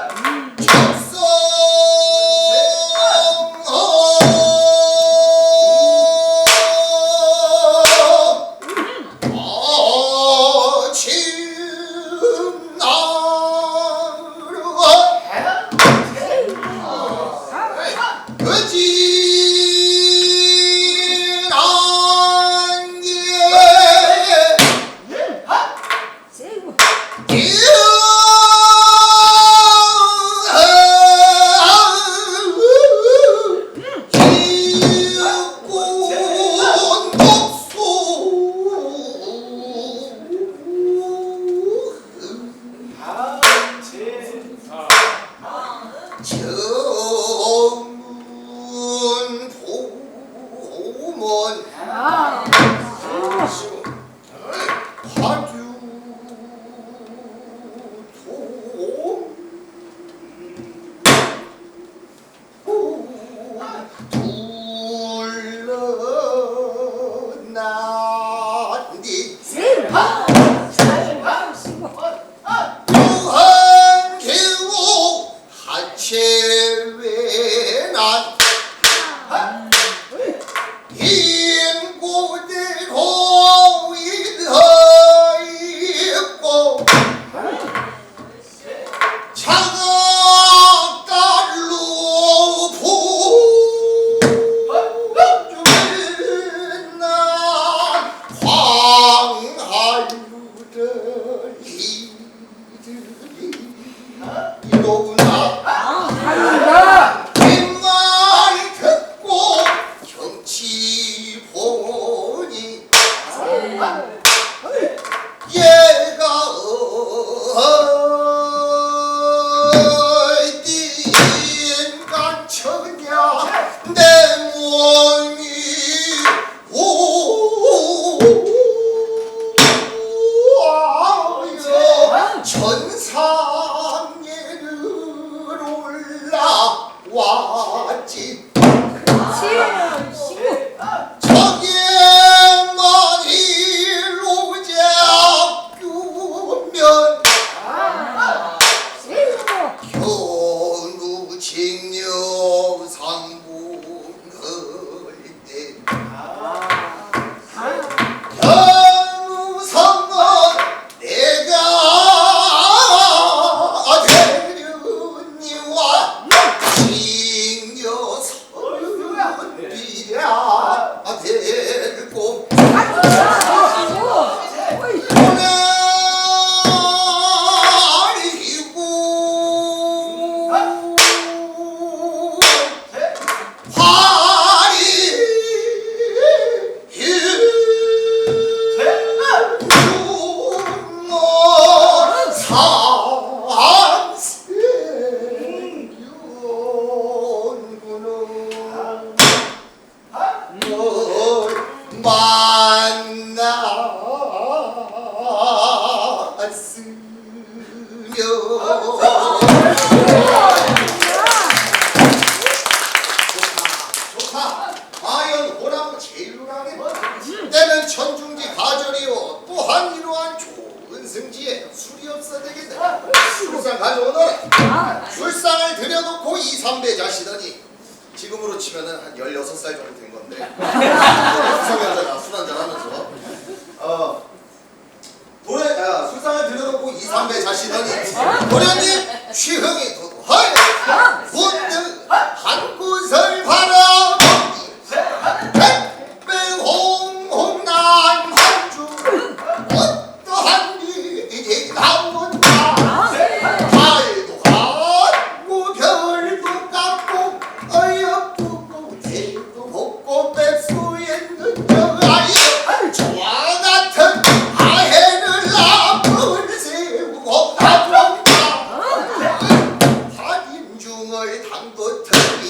이로구나 빈말 듣고 맞지
시구.
저기만 이루자 꾸면 겨누 징려 상봉을때 겨누성은 내가 되려니와 징려 선비야 될고 좋다. 과연 호랑이 제일루랑의 때는 천중지 가절이요 또한 이러한 좋은 승지에 술이 없어 되겠네. 술상 가져오너라. 술상을 들여놓고 2, 3배 자시더니 지금으로 치면은 한 16살 정도 된 건데 수성여자가 술 한잔 하면서 술상을 들여놓고 2, 3배 자시더니 도련님 취흥이 도도하여 문득 한 곳을 바라보니 백배홍홍난 한주 어떠한 일이 나온다. 달도 같고 겨울도 같고 어여쁘고 대도 곱고 백수있는 여아이 저와 같은 아해를 앞을 세우고 나본다. 하림중을 담긋으니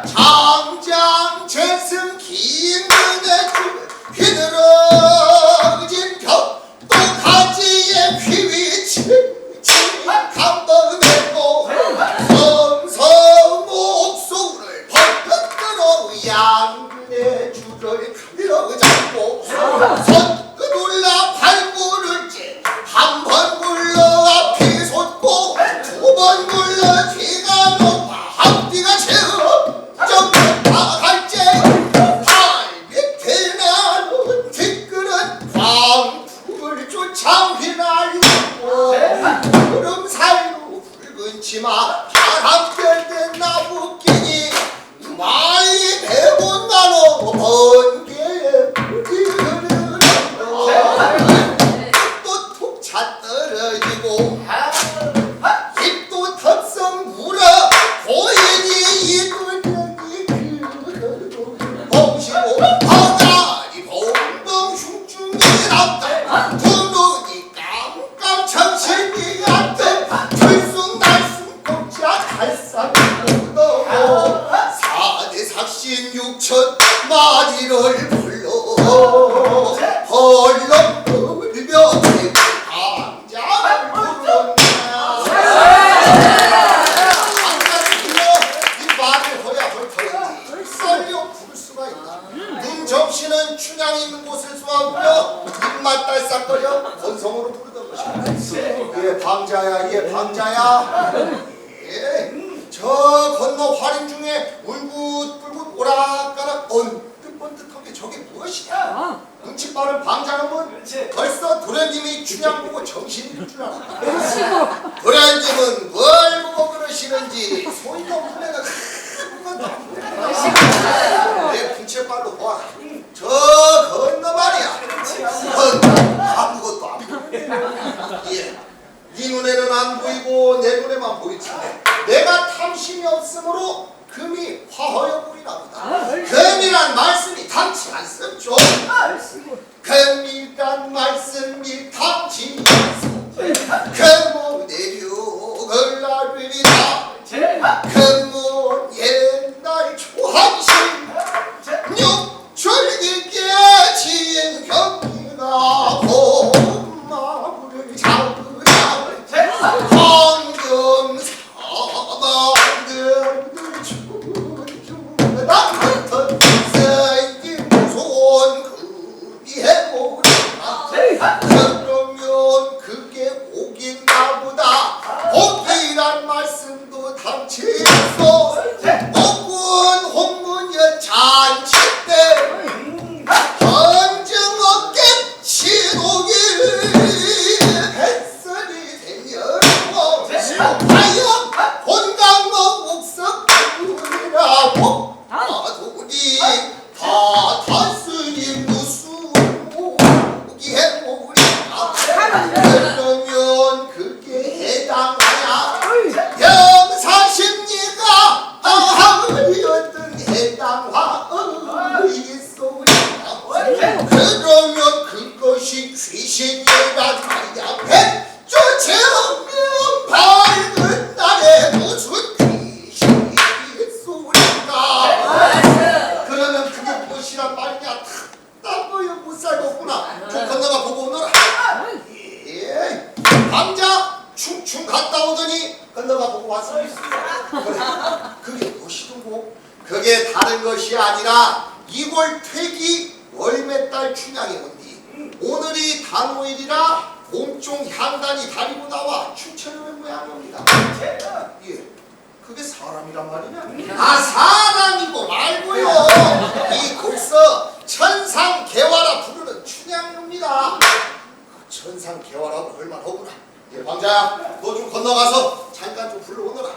장장 재승 긴 눈에 휘늘어진 벽 또 가지에 휘위치 감동했고 섬섬 목소를 벌떡 들어 양근의 줄을 밀어잡고 손끝 올라 발굴을 한 번 굴러 앞이 솟고 두 번 굴러 뒤가 높아 앞뒤가 제어 나갈제 발 밑에 나는 뒷글은 광풍을 쫓아 휘날리고 구름 사이로 붉은 치마 바람결된 나무끼니 많이 배운 나노 번개에 부리는 또 툭 차 떨어지고 입도 턱성 물어 보이니 이두령이 그거도 봉시고 허다리 봉봉 흉중이 났다. 두 눈이 깜깜 정신이 같은 들쑥날쑥 꼼짝 갈상 묻어고 4대 삭신 6천 마리를 불러 헐렁 불며 강장을 부른다. 이 말을 허야 헐터인지 썰려 부를 수가 있다. 눈 접시는 춘향이 있는 곳을 수하고요 입맛 딸싹거려 건성으로 부르던 것입니다. 얘 방자야 얘 방자야. 저 건너 화림 중에 울긋불긋 오락가락 언뜻번뜩한 게 저게 무엇이냐. 눈치 빠른 방자놈은 벌써 도련님이 춘향 보고 정신일 줄 알았다. 도련님은 뭘 보고 그러시는지 소리도 없는 애가 내 분채발로 봐. 저 건너 말이야 아무것도 안 보여. 예. 네 눈에는 안 보이고 내 눈에만 보이지. 내가 탐심이 없으므로 금이 화허여 보이나 보다. 금이란 말씀이 탐치 않습죠. 금이란 말씀이 탐치 않습. 금은 내륙을 나르리다. 금은 옛날 초한신 육줄기께 지은 경기가 봄마물을 잡으라. 황금 사막을 우리 다 다스린 무수히 해오리라. 그러면 그게 해당하냐? 영사십리가 어떤 해당하겠소리라. 그러면 그것이 귀신이라 하야 백조체면 밝은 날에 무슨 귀신이겠소리까? 그러면 그게 무엇이란 말이냐? 딱 너희 못 살겠구나. 좀 건너가 보고 오너라. 예. 남자 충충 갔다 오더니 건너가 보고 왔습니다. 그래. 그게 무엇이든고? 그게 다른 것이 아니라 2월 퇴기 월매달 춘향이 온디. 오늘이 단오일이라 몸종 향단이 다리고 나와 춘천의 모양입니다. 예. 그게 사람이란 말이냐? 아, 사람이고 말고요. 이 곡서 천상개화라 부르는 춘향입니다. 천상개화라고 얼마나 허구나. 예, 광자야, 너 좀 건너가서 잠깐 좀 불러오너라.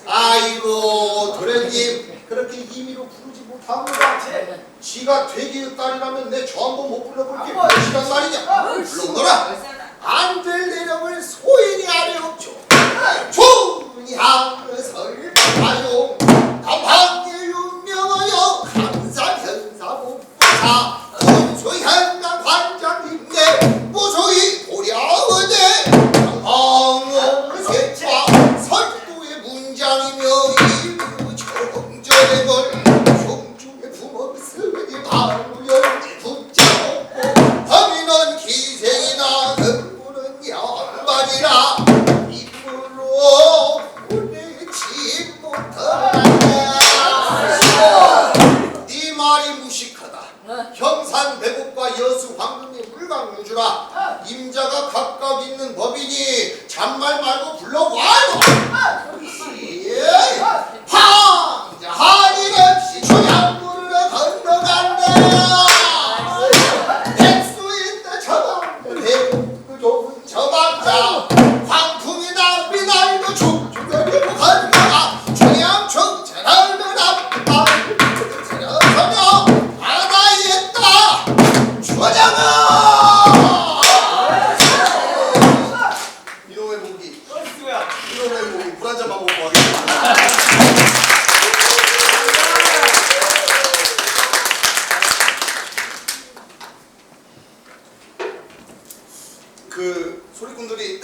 아이고, 도련님, 그렇게 임의로 부르지 못합니다. 지가 퇴기의 딸이라면 내 저 한 번 못 불러볼 게 무엇이란 말이냐? 불러오너라. 안 될 내력을 소인이 아래 없죠. 춘향을 설파요 감방에 유명하여 감사현사복사 군수현강 관장님네 무소히 고려하되 방어세과 설도의 문장이며 일부 정전의 걸 종중의 부먹스니 바로연지 붙잡고 범인은 기생이나 근무는 양반이라 입으로 보내지 못하네. 네 말이 무식하다. 형산 대국과 여수 황금리 물강유주라 임자가 각각 있는 법이니 잔말 말고 불러와요. 예. 황자 한일 없이 춘향물을 건너간다. 백수인데 저방 대국 좋은 저방자 황풍이나 미나이도 죽죽거리고 건너가 춘향 청천하면 앞다 서며 바다에 있다. 춘향아! 이놈의 목이 물 한 잔만 먹고 가겠습니다. 그 소리꾼들이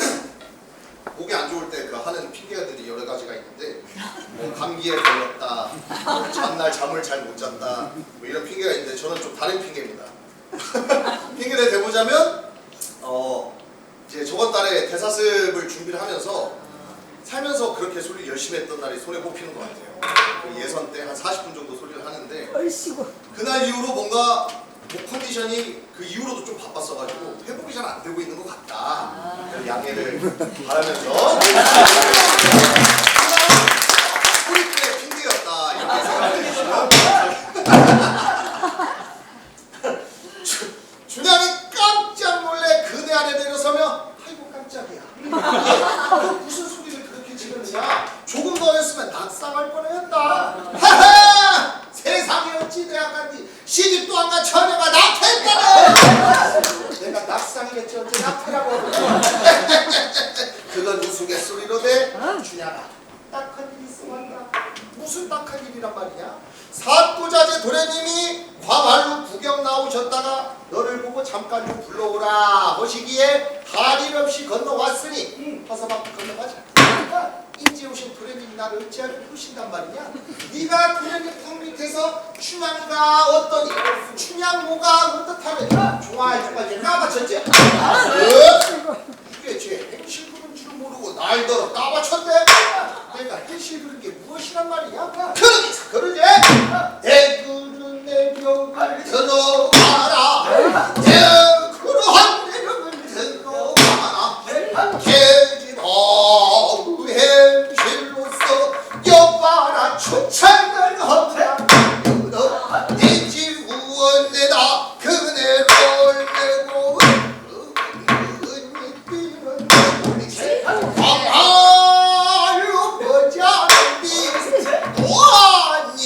목이 안 좋을 때 그 하는 핑계들이 여러 가지가 있는데 뭐 감기에 걸렸다, 뭐 전날 잠을 잘 못 잤다, 뭐 이런 핑계가 있는데 저는 좀 다른 핑계입니다. 핑계를 대보자면 이제 저번 달에 대사습을 준비를 하면서 살면서 그렇게 소리를 열심히 했던 날이 손에 꼽히는 것 같아요. 그 예선 때 한 40분 정도 소리를 하는데 그날 이후로 뭔가 목 컨디션이 그 이후로도 좀 바빴어가지고 회복이 잘 안 되고 있는 것 같다. 양해를 바라면서 소리 때문에 핑계였다 이렇게 생각해 주시면 준양이 깜짝 놀래 그네 안에 내려서며 아이고 깜짝이야. 너 무슨 소리를 그렇게 지르느냐? 조금 더 했으면 낙상할 뻔했다. 하하! 세상에 어찌 대학간디 시집도 안 간 처녀가 낙태했다네. 내가 낙상이겠지 어째 낙태라고. 그건 우스갯소리로 돼. 준양아, 딱한 일이 있어왔다. 무슨 딱한 일이란 말이냐? 사또자제 도련님이 광활루 구경 나오셨다가 너를 보고 잠깐 좀 불러오라 하시기에 할 일 없이 건너왔으니 어서 막 건너가자. 인제 오신 도련님이 나를 어찌하려 부르신단 말이냐? 네가 도련님 턱 밑에서 춘향이가 어떠니? 춘향모가 어떻다면 좋아해줘가지고 까맞췄지? 이게 제 행실 부른 줄 모르고 날더러 까맞췄대? 내가 행실 부른 게 무엇이란 말이냐? 그러지? 내 그릇 내 벽을 들어가라. 내 그릇한 내 벽을 들어가라. 계지도 행실로서 여봐라 춘향을 허태야. 네 집 우원내다 그네를 내고 은이 뛰는 광활로 보자니 또한 이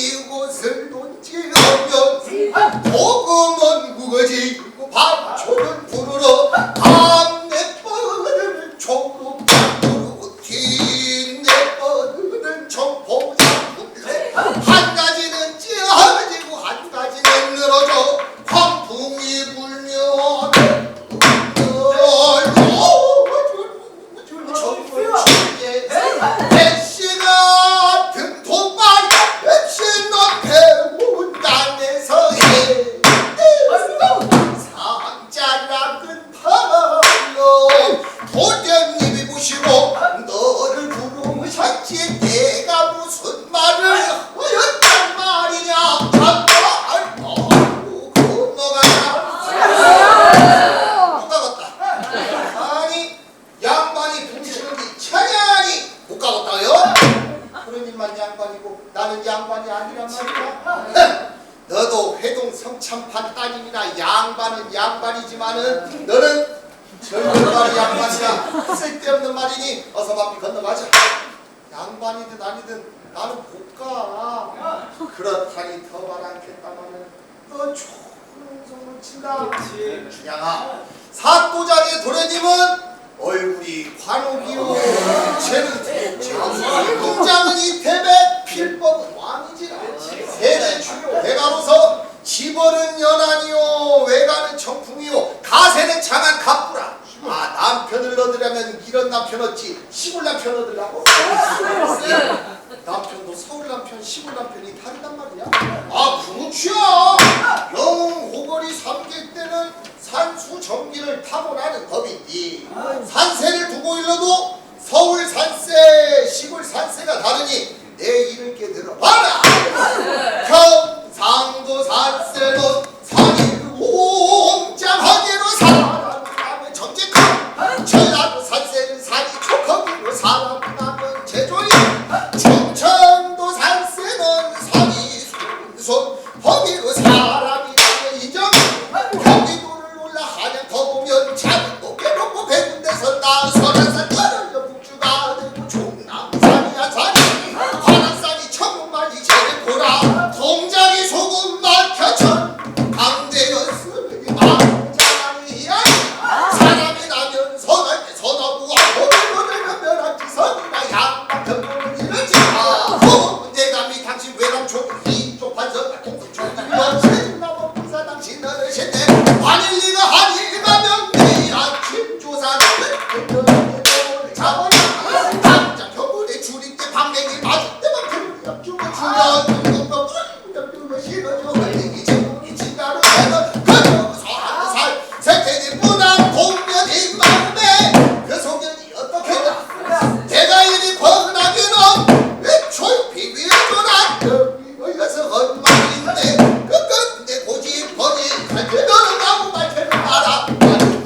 끄지고 밤초를 부르러 밤내 뻗을 초로 부르고 뒷내 뻗는 청포장군데 한 가지는 찌어지고 한 가지는 늘어져 광풍이 불면 대시가 등통만 맵신 넌 배운 땅에서 해 상자락은 팔로 도련님이 부시고 너를 부르셨지 내가 무슨 말을 하였단 말이냐 잠깐 건너가라 못 가겠다. 아니 양반이 부시는데 천연히 못 가겠다요? 그런 일만 양반이고 나는 양반이 아니란 말이야. 너도 회동 성참판 따님이나 양반은 양반이지만은 너는 절절말이 양반이야. 쓸데없는 말이니 어서 바삐 건너가자. 양반이든 아니든 나는 못 가. 그렇다니 더 말 않겠다마는 너 좋은 소문 친다. 준양아 사또자리 도련님은 얼굴이 관옥이요 쟤는 공장은 이태배 필법은 왕이지라. 세대 주요 대가로서 집어는 연안이요 외가는 청풍이요 가세는 장한 갑부라. 남편을 얻으려면 이런 남편 얻지 시골 남편 얻으려고? 남편도 서울 남편 시골 남편이 다르단 말이야. 그렇죠. 영웅 호거리 삼길 때는 산수 전기를 타고 나는 법인데 산세를 두고 일러도 서울 산세 시골 산세가 다르니 내 이를 깨들어봐라. 경상도 산세는 산이 웅장하게로 사람을 정직한 전라도 산세는 산이 촉하기로 사람 남은 제조인 충청도 산세는 산이 순손 허기로 사람이 남은 이정 경기도를 올라 한양 더 보면 작은 높게 높고 백운 데서 나 설악산 떨어져 북주가 되고 종남산이 안산이 관악산이 천문만이 제대보라 동작이 소금 막혀천 강대였으니 망장이 아니 사람이 나면 선할 때 선하고 아무도 되면 멸한지선이나 양반 변호는 이러지 내감이 당신 외감촌 이쪽 판서가 동쪽이 연세주나무 부사 당신 너를 셨네 아닐 리가 아니라면 내일 아침 조사를 잡아라 당장 겨울에 줄일 때 방맹이 맞을 때만 그냥 죽어주면 그거 싫어져 흘리기 제목이 진가로 내가 그저 살 세태니 무당 공면인 마음에 그 소견이 어떻게든 내가 이리 권하기는 왜 조용히 위해줘라 여기서 헛말인데 그 끝내 고집버니 갈때 너는 아무 말태를 알아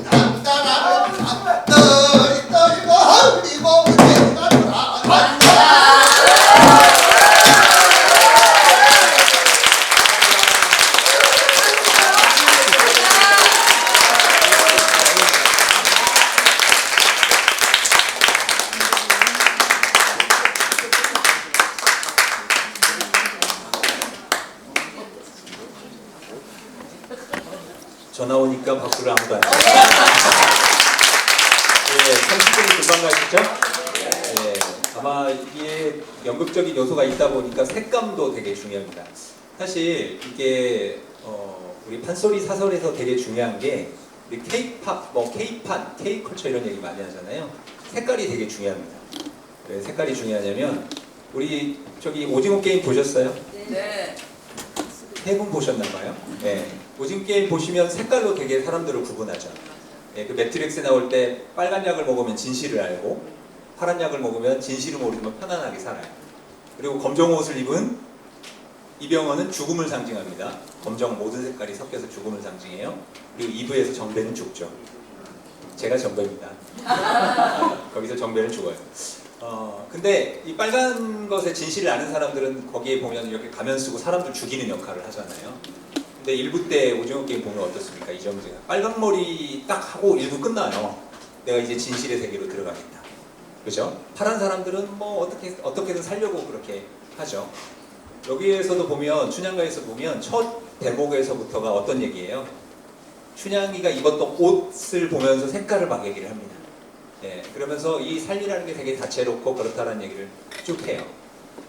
단단한 너희 떨고 흘리고 내가 돌아간다.
전화 오니까 박수를 아무도 안 해요. 예, 30분이 금방 가시죠? 예, 아마 이게 연극적인 요소가 있다 보니까 색감도 되게 중요합니다. 사실 이게 우리 판소리 사설에서 되게 중요한 게 우리 K-팝, 뭐 K-판, K-컬처 이런 얘기 많이 하잖아요. 색깔이 되게 중요합니다. 왜 색깔이 중요하냐면 우리 저기 오징어 게임 보셨어요?
네.
3분 보셨나봐요. 네. 오징어 게임 보시면 색깔로 되게 사람들을 구분하죠. 네, 그 매트릭스 나올 때 빨간 약을 먹으면 진실을 알고 파란 약을 먹으면 진실을 모르면 편안하게 살아요. 그리고 검정 옷을 입은 이병헌은 죽음을 상징합니다. 검정 모든 색깔이 섞여서 죽음을 상징해요. 그리고 2부에서 정배는 죽죠. 제가 정배입니다. 거기서 정배는 죽어요. 근데 이 빨간 것의 진실을 아는 사람들은 거기에 보면 이렇게 가면 쓰고 사람들 죽이는 역할을 하잖아요. 근데 1부 때 오징어 게임 보면 어떻습니까? 이정재가 빨간 머리 딱 하고 1부 끝나요. 내가 이제 진실의 세계로 들어가겠다. 그죠? 파란 사람들은 뭐 어떻게든 살려고 그렇게 하죠. 여기에서도 보면 춘향가에서 보면 첫 대목에서부터가 어떤 얘기예요? 춘향이가 입었던 옷을 보면서 색깔을 막 얘기를 합니다. 예, 그러면서 이 살리라는 게 되게 다채롭고 그렇다는 얘기를 쭉 해요.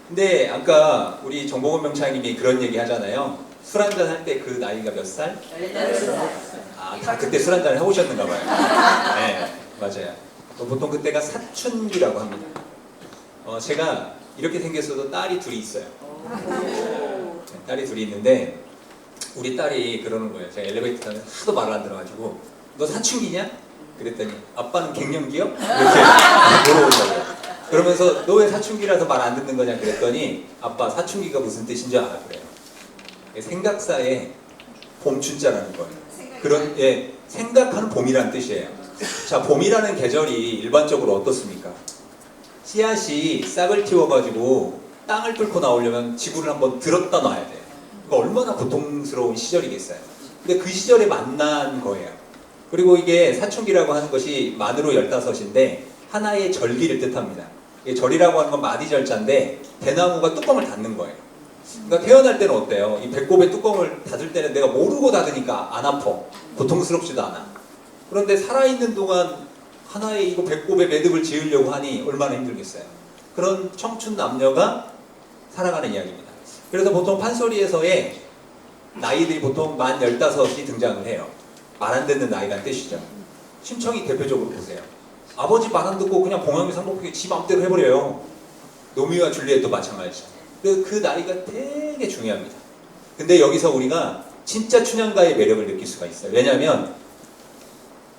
근데 아까 우리 정봉원 명창님이 그런 얘기 하잖아요. 술 한잔 할 때 그 나이가 몇 살?
18살.
아, 다 그때 술 한잔 해보셨는가 봐요. 네, 맞아요. 보통 그때가 사춘기라고 합니다. 제가 이렇게 생겼어도 딸이 둘이 있어요. 네, 딸이 둘이 있는데 우리 딸이 그러는 거예요. 제가 엘리베이터 타면 하도 말을 안 들어가지고 너 사춘기냐? 그랬더니 아빠는 갱년기요? 이렇게 물어보더라고요. 그러면서 너 왜 사춘기라서 말 안 듣는 거냐 그랬더니 아빠 사춘기가 무슨 뜻인 줄 알아 그래요. 생각사에 봄춘자라는 거예요. 그런 예 생각하는 봄이라는 뜻이에요. 자 봄이라는 계절이 일반적으로 어떻습니까? 씨앗이 싹을 틔워가지고 땅을 뚫고 나오려면 지구를 한번 들었다 놔야 돼요. 그러니까 얼마나 고통스러운 시절이겠어요. 근데 그 시절에 만난 거예요. 그리고 이게 사춘기라고 하는 것이 만으로 15인데 하나의 절기를 뜻합니다. 절이라고 하는 건 마디절자인데 대나무가 뚜껑을 닫는 거예요. 그러니까 태어날 때는 어때요? 이 배꼽의 뚜껑을 닫을 때는 내가 모르고 닫으니까 안 아파. 고통스럽지도 않아. 그런데 살아있는 동안 하나의 이거 배꼽에 매듭을 지으려고 하니 얼마나 힘들겠어요. 그런 청춘 남녀가 살아가는 이야기입니다. 그래서 보통 판소리에서의 나이들이 보통 만 15이 등장을 해요. 말 안 듣는 나이라는 뜻이죠. 심청이 대표적으로 보세요. 아버지 말 안 듣고 그냥 봉황이 상복하게 지 마음대로 해버려요. 노미와 줄리엣도 마찬가지죠. 그 나이가 되게 중요합니다. 근데 여기서 우리가 진짜 춘향가의 매력을 느낄 수가 있어요. 왜냐하면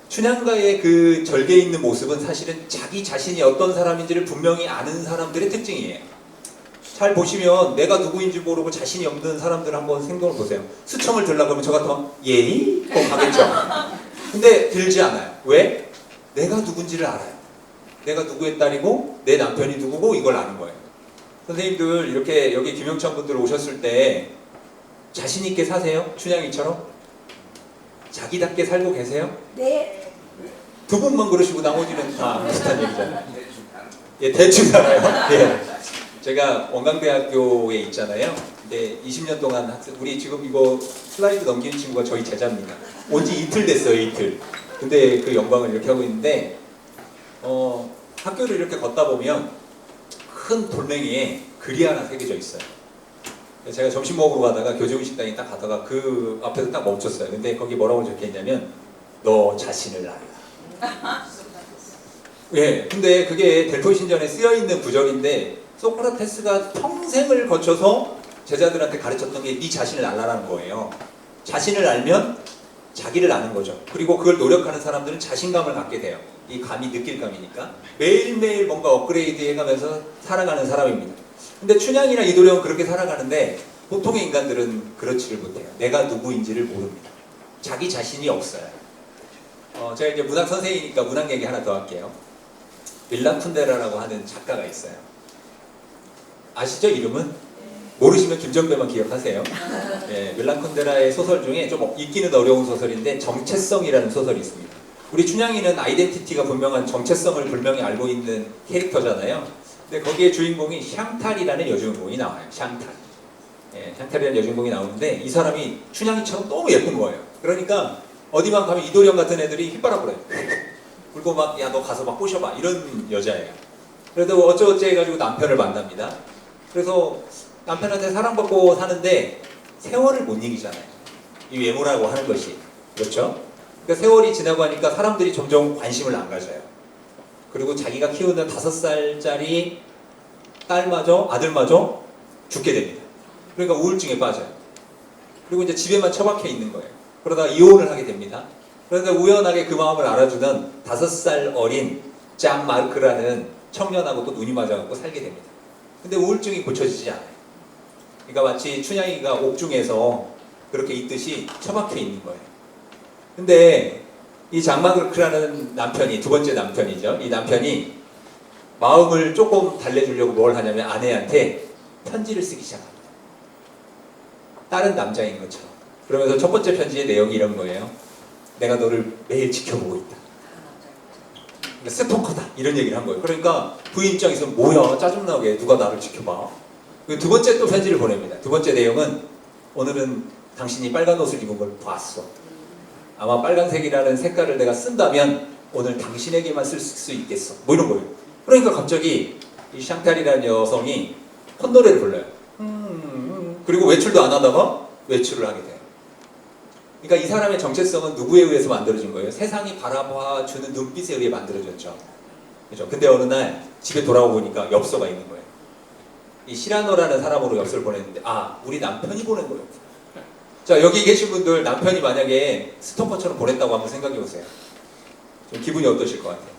춘향가의 그 절개 있는 모습은 사실은 자기 자신이 어떤 사람인지를 분명히 아는 사람들의 특징이에요. 잘 보시면 내가 누구인지 모르고 자신이 없는 사람들 한번 생각을 보세요. 수청을 들려고 하면 저 같으면 예이? 가겠죠. 근데 들지 않아요. 왜? 내가 누군지를 알아요. 내가 누구의 딸이고 내 남편이 누구고 이걸 아는 거예요. 선생님들 이렇게 여기 김영천 분들 오셨을 때 자신 있게 사세요? 춘향이처럼? 자기답게 살고 계세요?
네.
두 분만 그러시고 나머지는 다 비슷한 얘기잖아요. 예, 대충 살아요. 예. 제가 원광대학교에 있잖아요. 근데 20년 동안 학생, 우리 지금 이거 슬라이드 넘기는 친구가 저희 제자입니다. 온 지 이틀 됐어요, 이틀. 근데 그 영광을 이렇게 하고 있는데, 학교를 이렇게 걷다 보면 큰 돌멩이에 글이 하나 새겨져 있어요. 제가 점심 먹으러 가다가 교재훈 식당에 딱 가다가 그 앞에서 딱 멈췄어요. 근데 거기 뭐라고 적혀 있냐면, 너 자신을 알라. 예, 근데 그게 델포이 신전에 쓰여 있는 구절인데 소크라테스가 평생을 거쳐서 제자들한테 가르쳤던 게 네 자신을 알라라는 거예요. 자신을 알면 자기를 아는 거죠. 그리고 그걸 노력하는 사람들은 자신감을 갖게 돼요. 이 감이 느낄 감이니까 매일매일 뭔가 업그레이드 해가면서 살아가는 사람입니다. 근데 춘향이나 이도령은 그렇게 살아가는데 보통의 인간들은 그렇지를 못해요. 내가 누구인지를 모릅니다. 자기 자신이 없어요. 제가 이제 문학 선생이니까 문학 얘기 하나 더 할게요. 밀란 쿤데라라고 하는 작가가 있어요. 아시죠? 이름은? 모르시면 김정배만 기억하세요. 예, 밀란 쿤데라의 소설 중에 좀 읽기는 어려운 소설인데 정체성이라는 소설이 있습니다. 우리 춘향이는 아이덴티티가 분명한 정체성을 분명히 알고 있는 캐릭터잖아요. 근데 거기에 주인공이 샹탈이라는 여주인공이 나와요. 샹탈. 예, 샹탈이라는 여주인공이 나오는데 이 사람이 춘향이처럼 너무 예쁜 거예요. 그러니까 어디만 가면 이도령 같은 애들이 휘바람 불어요. 그리고 막 야 너 가서 막 꼬셔봐 이런 여자예요. 그래도 어쩌어쩌 해가지고 남편을 만납니다. 그래서 남편한테 사랑받고 사는데 세월을 못 이기잖아요. 이 외모라고 하는 것이. 그렇죠? 그러니까 세월이 지나고 하니까 사람들이 점점 관심을 안 가져요. 그리고 자기가 키우는 5살짜리 딸마저 아들마저 죽게 됩니다. 그러니까 우울증에 빠져요. 그리고 이제 집에만 처박혀 있는 거예요. 그러다가 이혼을 하게 됩니다. 그런데 우연하게 그 마음을 알아주던 5살 어린 짠 마르크라는 청년하고 또 눈이 맞아갖고 살게 됩니다. 근데 우울증이 고쳐지지 않아요. 그러니까 마치 춘향이가 옥중에서 그렇게 있듯이 처박혀 있는 거예요. 근데 이 장 마르크라는 남편이, 두 번째 남편이죠. 이 남편이 마음을 조금 달래주려고 뭘 하냐면 아내한테 편지를 쓰기 시작합니다. 다른 남자인 것처럼. 그러면서 첫 번째 편지의 내용이 이런 거예요. 내가 너를 매일 지켜보고 있다. 그러니까 스토커다. 이런 얘기를 한 거예요. 그러니까 부인 입장에서 뭐야 짜증나게 누가 나를 지켜봐. 두 번째 또 편지를 보냅니다. 두 번째 내용은 오늘은 당신이 빨간 옷을 입은 걸 봤어. 아마 빨간색이라는 색깔을 내가 쓴다면 오늘 당신에게만 쓸 수 있겠어. 뭐 이런 거예요. 그러니까 갑자기 이 샹탈이라는 여성이 콧노래를 불러요. 그리고 외출도 안 하다가 외출을 하게 돼요. 그러니까 이 사람의 정체성은 누구에 의해서 만들어진 거예요? 세상이 바라봐주는 눈빛에 의해 만들어졌죠. 그죠? 근데 어느 날 집에 돌아오고 보니까 엽서가 있는 거예요. 이 시라노라는 사람으로 엽서를 보냈는데 우리 남편이 보낸 거예요. 자, 여기 계신 분들 남편이 만약에 스토커처럼 보냈다고 한번 생각해 보세요. 좀 기분이 어떠실 것 같아요?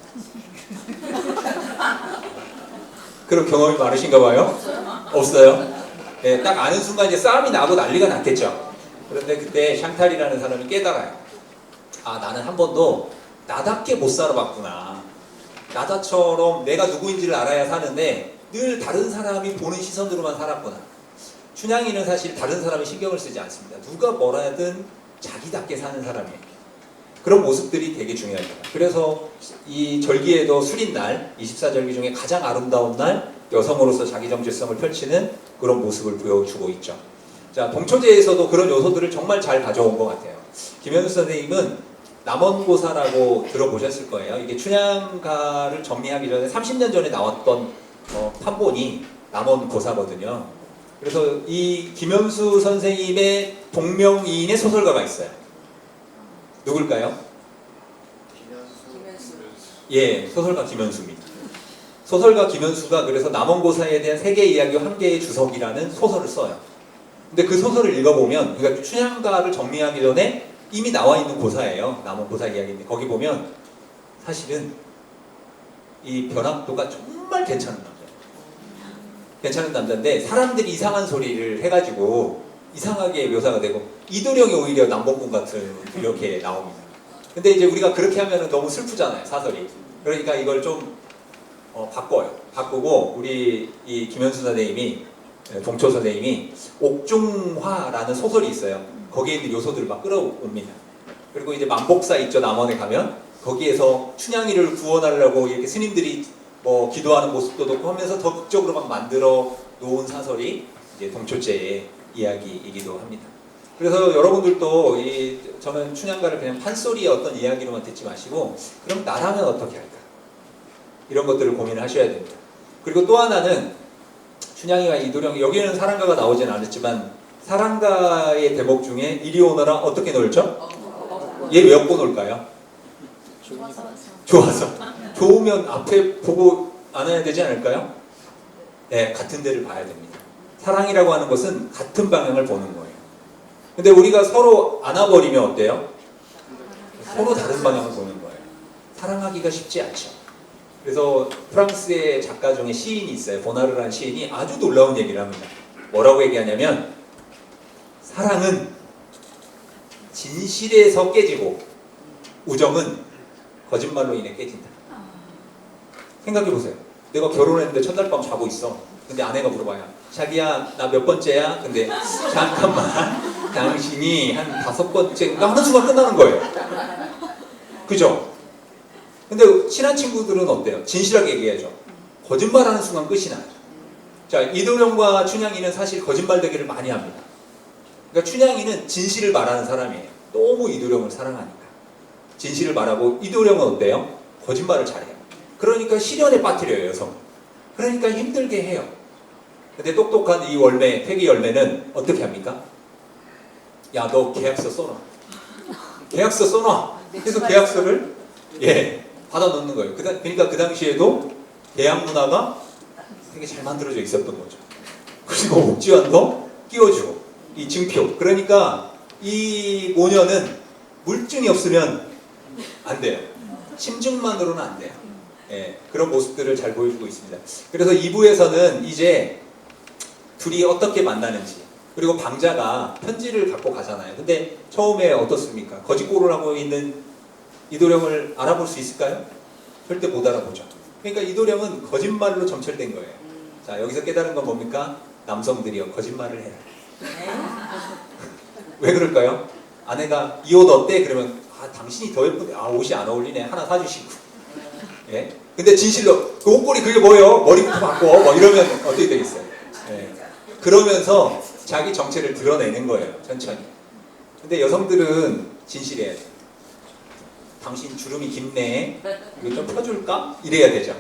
그런 경험이 많으신가 봐요? 없어요? 네, 딱 아는 순간 이제 싸움이 나고 난리가 났겠죠. 그런데 그때 샹탈이라는 사람이 깨달아요. 나는 한 번도 나답게 못 살아봤구나. 나다처럼 내가 누구인지를 알아야 사는데 늘 다른 사람이 보는 시선으로만 살았구나. 춘향이는 사실 다른 사람이 신경을 쓰지 않습니다. 누가 뭐라든 자기답게 사는 사람이에요. 그런 모습들이 되게 중요합니다. 그래서 이 절기에도 술인 날, 24절기 중에 가장 아름다운 날, 여성으로서 자기 정체성을 펼치는 그런 모습을 보여주고 있죠. 자, 동초제에서도 그런 요소들을 정말 잘 가져온 것 같아요. 김현수 선생님은 남원고사라고 들어보셨을 거예요. 이게 춘향가를 정리하기 전에 30년 전에 나왔던 판본이 남원고사거든요. 그래서 이 김현수 선생님의 동명이인의 소설가가 있어요. 누굴까요? 예, 소설가 김현수입니다. 소설가 김현수가 그래서 남원고사에 대한 세계 이야기와 한 개의 주석이라는 소설을 써요. 근데 그 소설을 읽어보면, 그러니까 춘향가를 정리하기 전에 이미 나와 있는 고사예요. 남원고사 이야기인데 거기 보면 사실은 이 변학도가 정말 괜찮은 남자예요. 괜찮은 남자인데 사람들이 이상한 소리를 해가지고 이상하게 묘사가 되고 이도령이 오히려 남봉꾼 같은 이렇게 나옵니다. 근데 이제 우리가 그렇게 하면 너무 슬프잖아요, 사설이. 그러니까 이걸 좀 바꿔요. 바꾸고 우리 이 김현수 선생님이, 동초 선생님이 옥중화라는 소설이 있어요. 거기에 있는 요소들을 막 끌어옵니다. 그리고 이제 만복사 있죠, 남원에 가면. 거기에서 춘향이를 구원하려고 이렇게 스님들이 뭐 기도하는 모습도 넣고 하면서 더 극적으로 막 만들어 놓은 사설이 이제 동초제의 이야기이기도 합니다. 그래서 여러분들도 저는 춘향가를 그냥 판소리의 어떤 이야기로만 듣지 마시고 그럼 나라면 어떻게 할까? 이런 것들을 고민하셔야 됩니다. 그리고 또 하나는 춘향이와 이도령, 여기는 사랑가가 나오진 않았지만 사랑가의 대목 중에 이리 오너라 어떻게 놀죠? 얘 왜 엮고 놀까요? 좋아서. 좋으면 앞에 보고 안아야 되지 않을까요? 네, 같은 데를 봐야 됩니다. 사랑이라고 하는 것은 같은 방향을 보는 거예요. 근데 우리가 서로 안아버리면 어때요? 서로 다른 방향을 보는 거예요. 사랑하기가 쉽지 않죠. 그래서 프랑스의 작가 중에 시인이 있어요. 보나르라는 시인이 아주 놀라운 얘기를 합니다. 뭐라고 얘기하냐면 사랑은 진실에서 깨지고 우정은 거짓말로 인해 깨진다. 생각해보세요. 내가 결혼했는데 첫날 밤 자고 있어. 근데 아내가 물어봐요. 자기야, 나 몇 번째야? 근데 잠깐만, 당신이 한 5번째인가 하는 순간 끝나는 거예요. 그죠? 근데 친한 친구들은 어때요? 진실하게 얘기해야죠. 거짓말하는 순간 끝이 나요. 자, 이도령과 춘향이는 사실 거짓말 대결을 많이 합니다. 그러니까 춘향이는 진실을 말하는 사람이에요. 너무 이도령을 사랑하니까. 진실을 말하고 이도령은 어때요? 거짓말을 잘해요. 그러니까 시련에 빠뜨려요, 여성. 그러니까 힘들게 해요. 근데 똑똑한 이 월매, 패기 열매는 어떻게 합니까? 야, 너 계약서 써놔. 계약서 써놔. 그래서 계약서를 받아 넣는 거예요. 그러니까 그 당시에도 계약 문화가 되게 잘 만들어져 있었던 거죠. 그리고 옥지환도 끼워주고 이 증표. 그러니까 이 모녀는 물증이 없으면 안 돼요. 심증만으로는 안 돼요. 그런 모습들을 잘 보여주고 있습니다. 그래서 2부에서는 이제 둘이 어떻게 만나는지, 그리고 방자가 편지를 갖고 가잖아요. 근데 처음에 어떻습니까? 거짓골을 하고 있는 이도령을 알아볼 수 있을까요? 절대 못 알아보죠. 그러니까 이도령은 거짓말로 점철된 거예요. 자, 여기서 깨달은 건 뭡니까? 남성들이요, 거짓말을 해라. 왜 그럴까요? 아내가 이 옷 어때? 그러면 당신이 더 예쁜데 옷이 안 어울리네. 하나 사주시고. 근데 진실로 그 옷걸이 그게 뭐예요? 머리부터 바꿔. 뭐 이러면 어떻게 되겠어요? 그러면서 자기 정체를 드러내는 거예요. 천천히. 근데 여성들은 진실해야죠. 당신 주름이 깊네. 이거 좀 펴줄까? 이래야 되죠.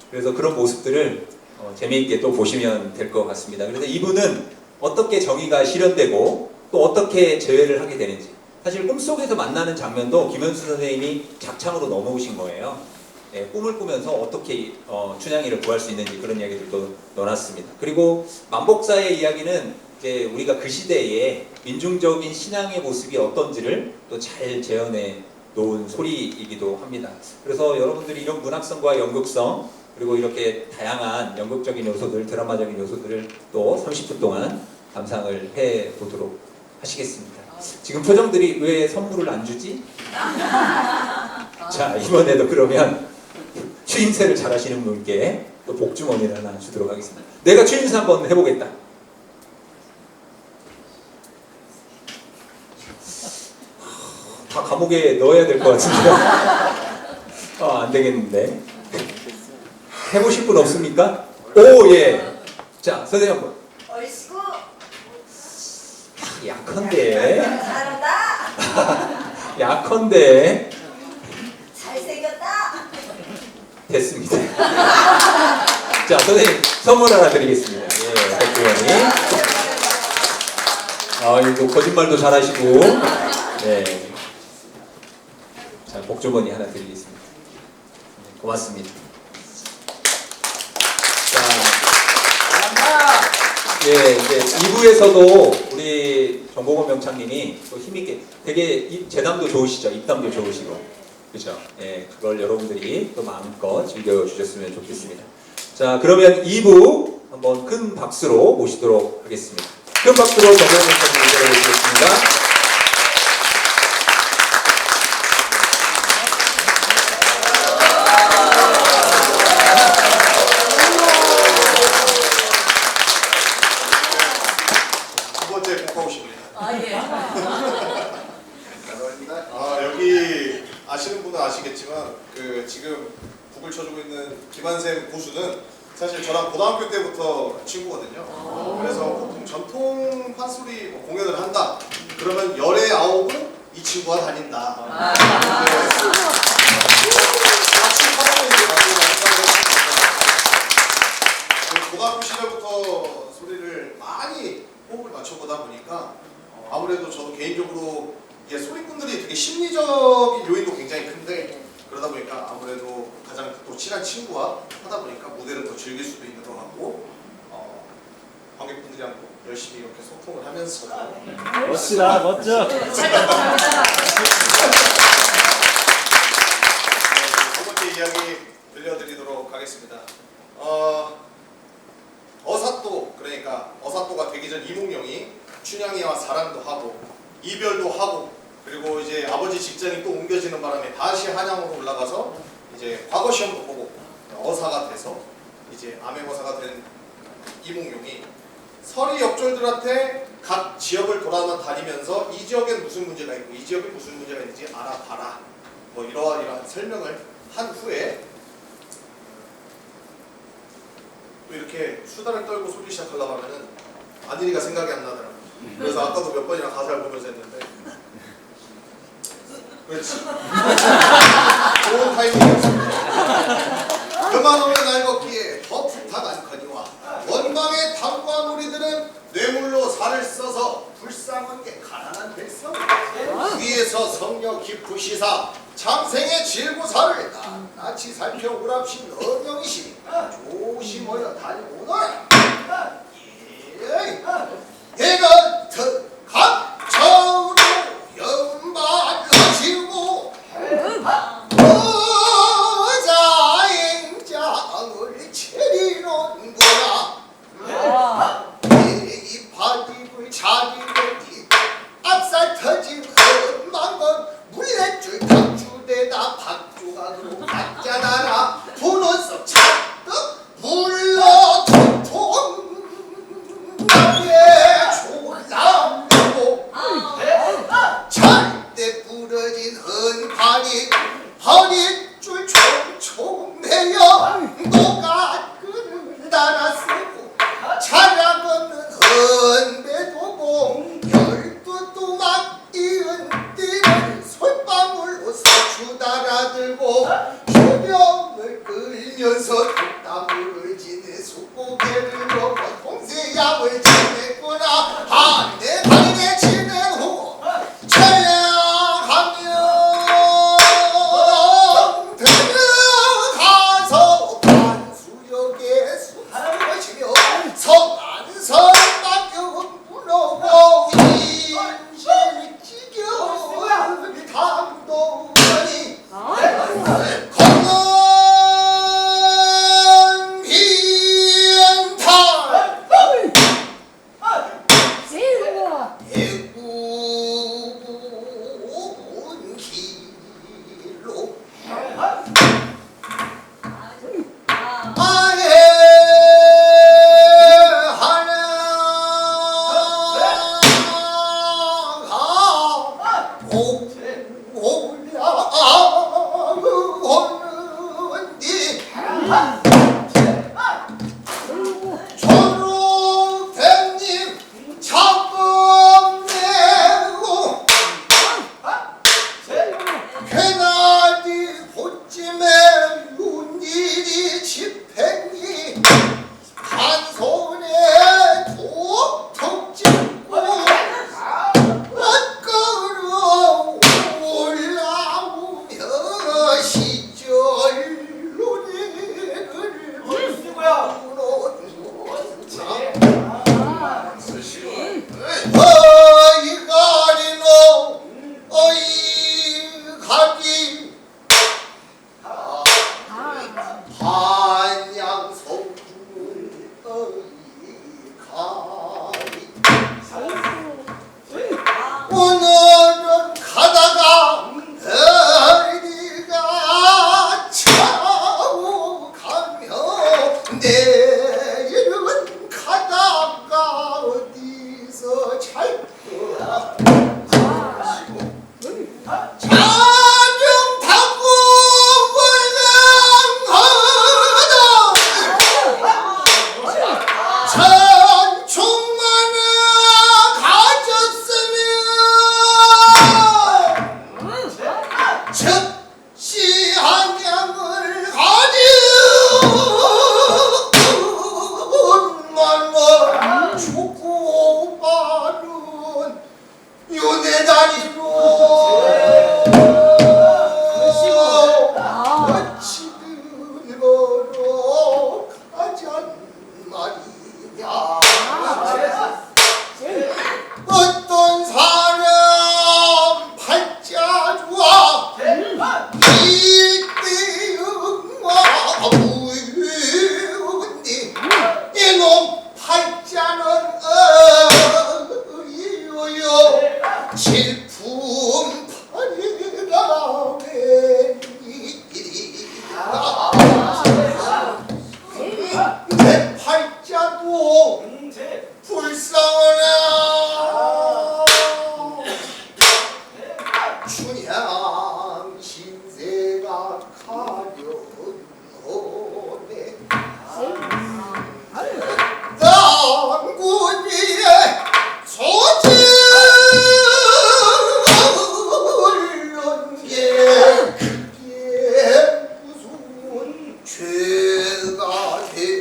그래서 그런 모습들을 재미있게 또 보시면 될 것 같습니다. 그래서 이분은 어떻게 정의가 실현되고 또 어떻게 재회를 하게 되는지, 사실 꿈속에서 만나는 장면도 김현수 선생님이 작창으로 넣어놓으신 거예요. 예, 꿈을 꾸면서 어떻게 춘향이를 구할 수 있는지 그런 이야기들도 넣어놨습니다. 그리고 만복사의 이야기는 이제 우리가 그 시대에 민중적인 신앙의 모습이 어떤지를 또 잘 재현해 놓은 소리이기도 합니다. 그래서 여러분들이 이런 문학성과 연극성, 그리고 이렇게 다양한 연극적인 요소들, 드라마적인 요소들을 또 30분 동안 감상을 해 보도록 하시겠습니다. 지금 표정들이 왜 선물을 안 주지? 자, 이번에도 그러면 추임새를 잘 하시는 분께 또 복주머니를 하나 주도록 하겠습니다. 내가 추임새 한번 해보겠다. 다 감옥에 넣어야 될 것 같은데요. 안 되겠는데. 해보실 분 없습니까? 오, 예. 자, 선생님 한번.
얼씨구
약한데.
잘한다.
약한데.
잘생겼다.
됐습니다. 자, 선생님 선물 하나 드리겠습니다. 예, 백주원이. 이거 거짓말도 잘하시고. 네. 자, 복주머니 하나 드리겠습니다. 고맙습니다. 예, 이제 2부에서도 우리 정보건 명창님이 또 힘있게 되게 재담도 좋으시죠? 입담도 좋으시고. 그죠? 예, 그걸 여러분들이 또 마음껏 즐겨주셨으면 좋겠습니다. 자, 그러면 2부 한번 큰 박수로 모시도록 하겠습니다. 큰 박수로 정보건 명창님 인사드리겠습니다.
여기 아시는 분은 아시겠지만 그 지금 북을 쳐주고 있는 김한샘 고수는 사실 저랑 고등학교 때부터 친구거든요. 그래서 보통 전통 판소리 공연을 한다 그러면 열의 아홉은 이 친구가 다닌다. 같이 하고 있는 가수가 한다고 고등학교 시절부터 소리를 많이 호흡을 맞춰보다 보니까 아무래도 저도 개인적으로 소리꾼들이 되게 심리적인 요인도 굉장히 큰데 그러다 보니까 아무래도 가장 또 친한 친구와 하다 보니까 무대를 더 즐길 수도 있는 것 같고 관객분들이랑 열심히 이렇게 소통을 하면서
멋지다, 멋져.
두 번째 이야기 들려드리도록 하겠습니다. 어사또, 그러니까 어사또가 되기 전 이몽룡이 춘향이와 사랑도 하고 이별도 하고 그리고 이제 아버지 직장이 또 옮겨지는 바람에 다시 한양으로 올라가서 이제 과거 시험도 보고 어사가 돼서 이제 암행어사가 된 이몽룡이 서리 역졸들한테 각 지역을 돌아다니면서 이 지역엔 무슨 문제가 있고 이 지역엔 무슨 문제가 있는지 알아봐라 뭐 이러한 설명을 한 후에 또 이렇게 수다를 떨고 소리 시작하려고 하면은 아들이가 생각이 안 나더라고요. 그래서 아까도 몇 번이나 가사를 보면서 했는데 그렇지. 좋은 타이밍이었습니다. 그만 오래 날 걷기에 더 부탁한거니와 원방의 탐과 무리들은 뇌물로 살을 써서 불쌍한 게 가난한 백성 위에서 성령 깊으시사 장생의 질구사를 낱낱이 살펴 우랍신 어명이시니 조심하여 다녀오너라. 내가 각처로 연발러지고 어자행장을 차리는구나. 이 바디를 자리더니 앞살 터진 험난건 물레줄 탁주대다 박조각으로 갔잖아라. 분원석 잔뜩 물러 통통 절대 부러진 헌판이 허리줄 총총 내려 노가끈을 달아 쓰고 자락 없는 헌배도 공 초록뱀님 작업 내고 괜하디 보찜에 윤일이 집행이 한 손에 톡톡 짚고 끌어 올라오며 시절 노래를 부르노라 어이 가리노 어이 가리 한양성주 어이 가리 오늘은 가다가 어디가 차고 가며 내일은 가다가 어디서 잘 거야 자중 타고 올라가다 천총만을 가졌으면 즉시 한양을 가지고만 죽고 마른 요네다리로 어찌들 걸어 가잔 말이냐 어떤 사람 팔자 좋아 일대응와 우은디 이놈 팔자는 어이요 실품 팔이라 내 팔자도 불쌍하나 춘향 신세가 가려오네 당군이의 소질런 게 그게 무슨 죄가 되려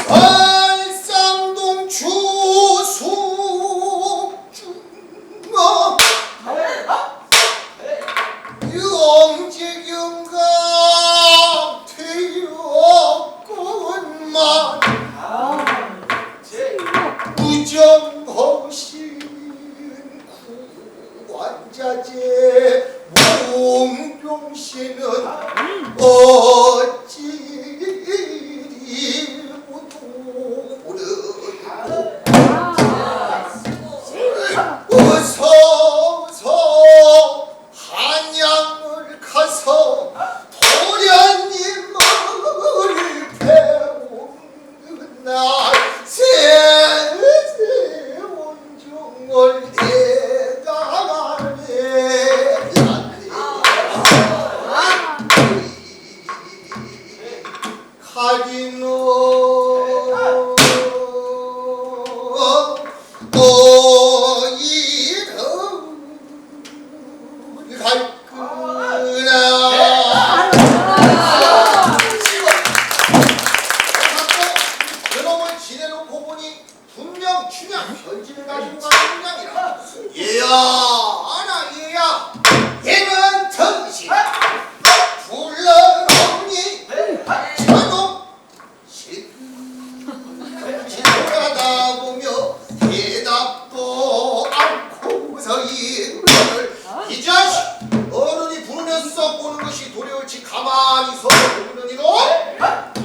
발상동 주숙중어 영지경가 되었건만 무정허신 구원자재 몽룡씨는 어찌리 모르고 어서서 한양을 가서 도련님을 배우는 날 세세 온종을 대가가네 가리노 어이를 갈끄나 그놈을 지내놓고 보니 분명 춘향 편지를 가지고 가는 춘향이라 얘야 아나 얘야 얘는 정신 불러놓니 저놈 지나가다 보며 대답도 않고서 이 자식 어른이 부르면서 보는 것이 도리옳지 가만히 서 보는 이놈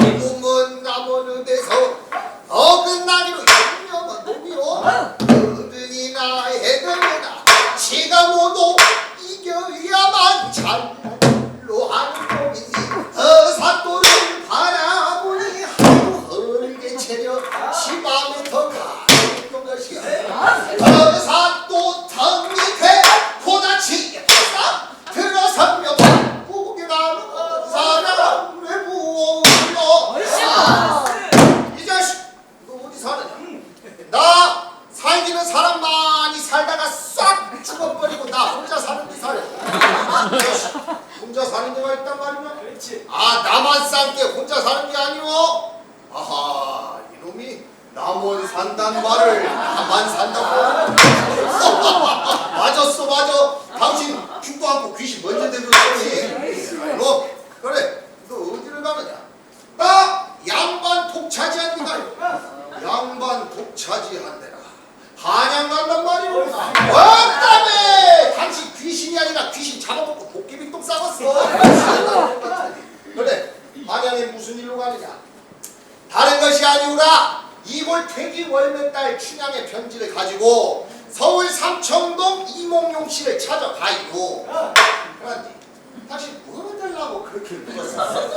이놈은 남원읍에서 어긋나기로 유명한 놈이요 어른이나 애들이나 지가 모두 이겨야만 잘로 하는 놈이니 사또를 바라보니 하루 헐게 체려 시밤에 더 가는 것이야 혼자 사는 게 아니오. 아하, 이놈이 남원 산단 말을 나만 산다고. 맞았어, 맞아. 당신 죽도 않고 귀신 먼저 들었더니. 너 그래, 너 어디를 가느냐? 나 양반 독차지한니까. 양반 독차지한대라. 한양 간단 말이오. 어따매 당신 귀신이 아니라 귀신 잡아먹고 도깨비똥 싸웠어. 그래, 한양에 무슨 일로 가느냐? 다른 것이 아니오라. 이골 퇴기 월매달 춘향의 편지를 가지고 서울 삼청동 이몽룡 씨를 찾아가이오. 그런데 당신 뭐 달라고 그렇게 물었어?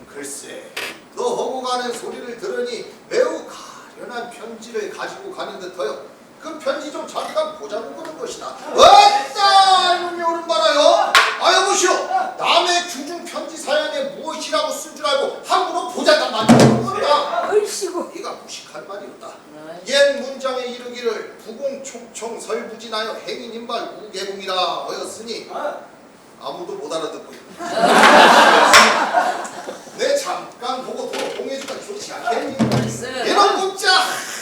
글쎄, 너 하고 가는 소리를 들으니 매우 가련한 편지를 가지고 가는 듯하여 그 편지 좀 잠깐 보자고 그런 것이다. 어따 이놈이 오른발아요. 아유 보시오, 남의 규중 편지 사연에 무엇이라고 쓴 줄 알고 함부로 보자단 말이오.
얼씨구.
네가 무식한 말이었다. 옛 문장에 이르기를 부공촉청 설부진하여 행인인발 우계공이라 하였으니 아무도 못 알아듣고 있다. 내 잠깐 보고 도로 봉해주다 좋지 않겠니? 이런 문자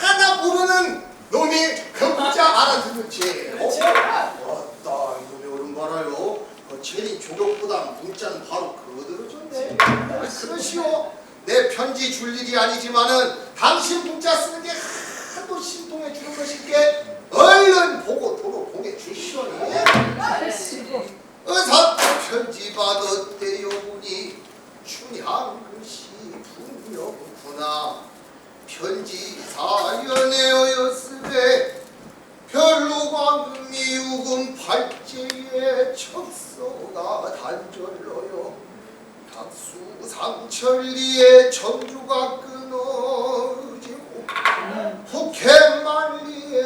하나 모르는 놈이 그 문자 알아듣는지. 어따 이놈이 옳은 말아요. 그 체리 조력보다 문자는 바로 그대로졌네. 그것이요, 내 편지 줄 일이 아니지만은 당신 문자 쓰는 게 하도 신통해 주는 것이기에 얼른 보고 도로 봉해 주시오니. 의사 편지 받았대요 보니 춘향 글씨 분명구나. 편지 사연에 어였으되 별로 광금이 우금 팔찌에 척서가 단절로요. 각수상천리에 전주가 끊어지고 북해만리에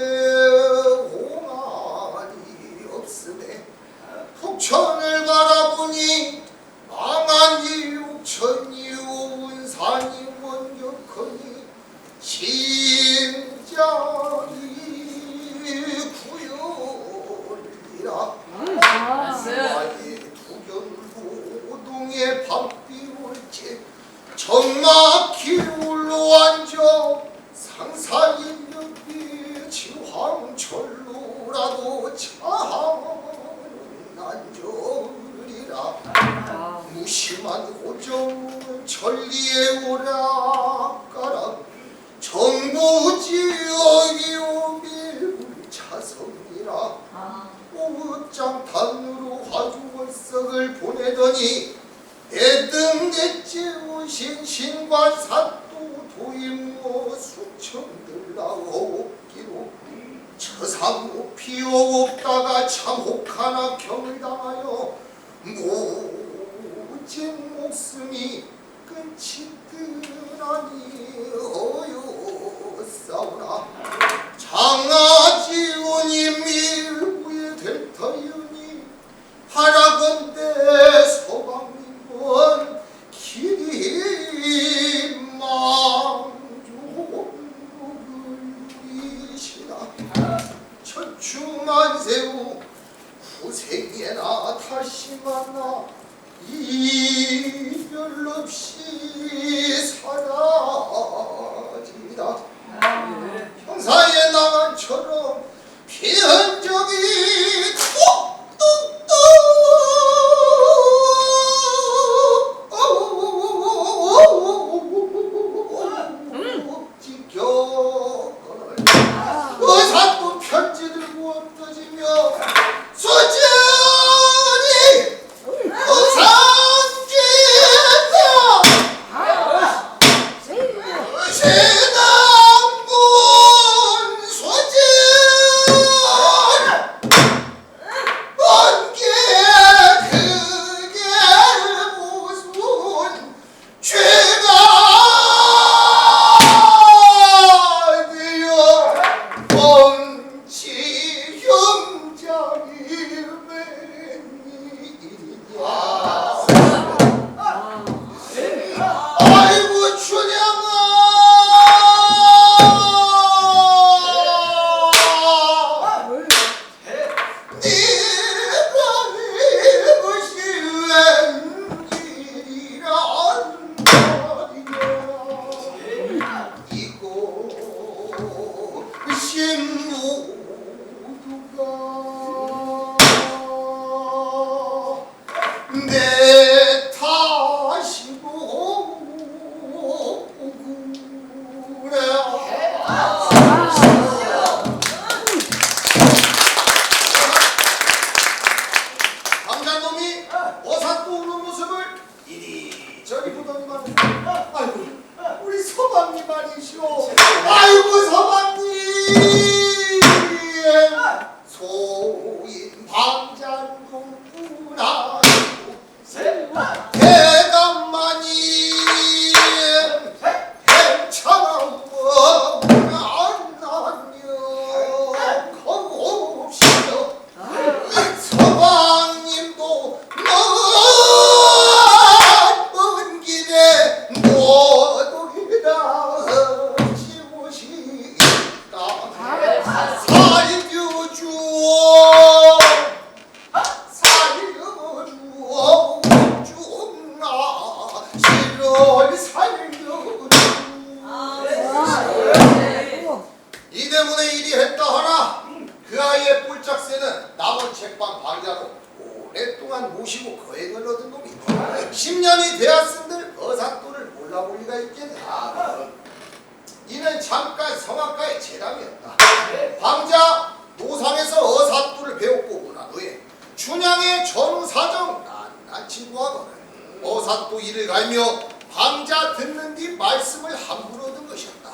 홍안이 없으네. 북천을 바라보니 망한이 육천이 오운산이 원격하니 심장이 구열이라. 아니 두견노동의 밤비 올지 정막히 올라앉아 상사인 옆이 지황철로라도 참난절이라. 무심한 호정은 천리에 오락가락 정부지역이 오밀 차성이라. 오장탄으로 화주월석을 보내더니 내등 내찌우신 신관 사또 도임모 숙청들 나오기로 처상 높이 오옵다가 참혹하나 경을 당하여 모진 목숨이 끝이 뜨나니 어여싸우나. 장하지원이 밀부에 될터이니 하라건대 서방님은 길이 망조이시다. 천추만세우 후생에나 다시 만나 이별 없이 사라지다. 형사의 나만처럼 피흔적이 뚝뚝뚝 지켜거늘 의사도 편지 들고 엎어지며 수전이 의상지다. 세남군 수전 신모두가 내 탓이고 그래. 강자놈이 어사또 우는 모습을 이리저리 보더니만 아이고 우리 서방님 아니시오. 아이고 서방님 소인 방장군구나 대감만이 행차고 안나며 겁없이여 서방님도 먼 길에 모두이다 지우시다 살려주오 살려주오 주나 시를 살려주오. 이 때문에 이리 했다 하나 그 아이의 꼴짝새는 남은 책방 방자로 오랫동안 모시고 거행을 얻은 놈이다. 10년이 되었은들 어사또를 몰라볼 리가 있겠나. 이는 잠깐 성악가의 재담이었다. 방자 노상에서 어사또를 배웠고 난 후에 춘향의 전우사정 난 친구하고는 어사또 일을 갈며 방자 듣는 뒤 말씀을 함부로 얻은 것이었다.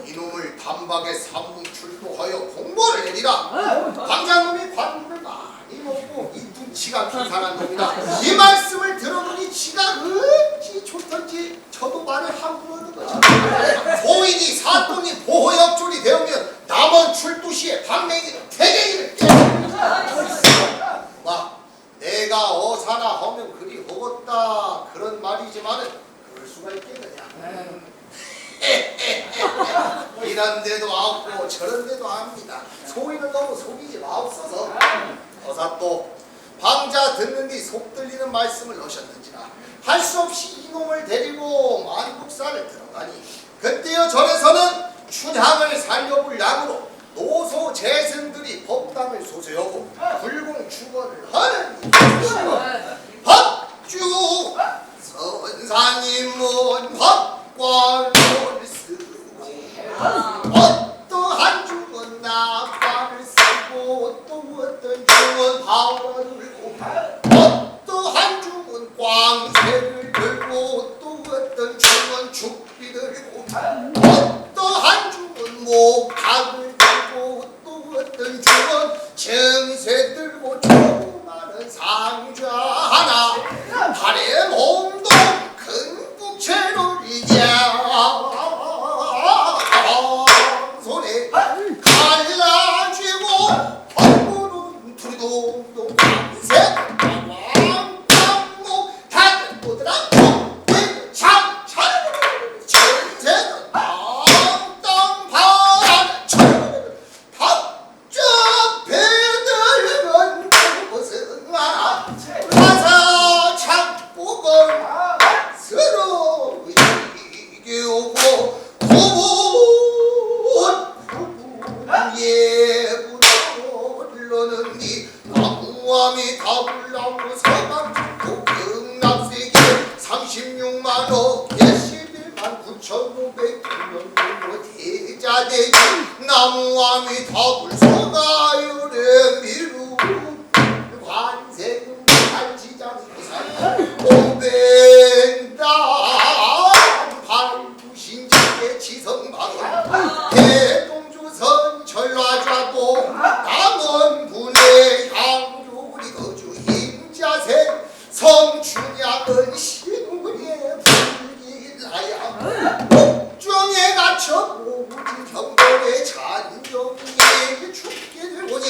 이놈을 단박에 삼문 출도하여 공모를 내리라. 방자놈이 관문을 많이 먹고 이 눈치가 비상한 놈이다. 이 말씀을 들어보니 지가 어찌 좋던지 저도 말을 함부로 하는 거죠. 소인이 사돈이 보호역졸이 되면 남원 출도 시에 방맹이는 태경이를 와 내가 어사나 하면 그리 허겄다 그런 말이지만은 그럴 수가 있겠느냐. 이런 데도 없고 저런 데도 압니다. 소인을 너무 속이지 마옵소서. 어사또 방자 듣는 뒤 속 들리는 말씀을 넣으셨는지라 할 수 없이 이놈을 데리고 만국사를 들어가니 그때여 절에서는 춘향을 살려볼 양으로 노소 재승들이 법당을 소재하고 불공축원을 하는 법주 선사님은 법관을 쓰고 어떠한 중은 나팔을 쓰고 또 어떤 중은 바울을 들고 어떠한 중은 광새를 들고 또 어떤 중은 죽비 들고 어떠한 중은 목탁을 들고 또 어떤 중은 증세 들고 조그마한 상자 하나 팔에 몸도 큰 북채를 이자 손에 갈라쥐고 헛구는 두리동동 밤새 왕방목 다들보더라고 참참 천재는 땅땅 바람 답답해들면 그것은 알아 가사 착복을 서로 이겨오고 예부로 흘러는니 나무함이 답을 나오고 서방 듣고 극락세계 36만원 11만 9,500명 되고 대자되기 나무함이 답을 서가요래 미루 관세음 발지장사 500단 발부신지의 지성방은 대동조선 전라좌도 남원군의 향조리 거주 임자생 성춘향은 신군의 불길나야 목정에 갇혀 모진 경벌의 잔정에 죽게 되보니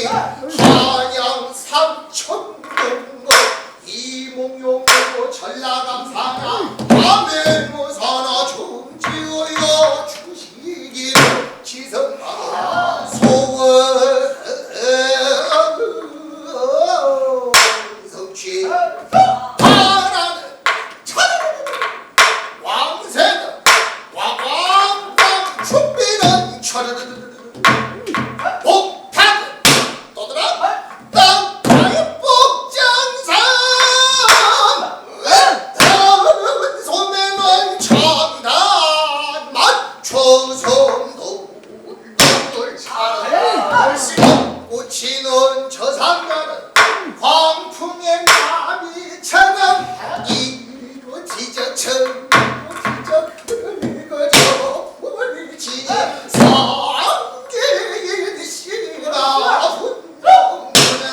복탁 떠들어 땅파의 복장상 소매는 장단 맞춰서 돌돌 차라 꽂히는 저 상가는 광풍의 나비처럼 이루어지죠 이루어지죠 그거죠 우리지 성계의 시가 훈동나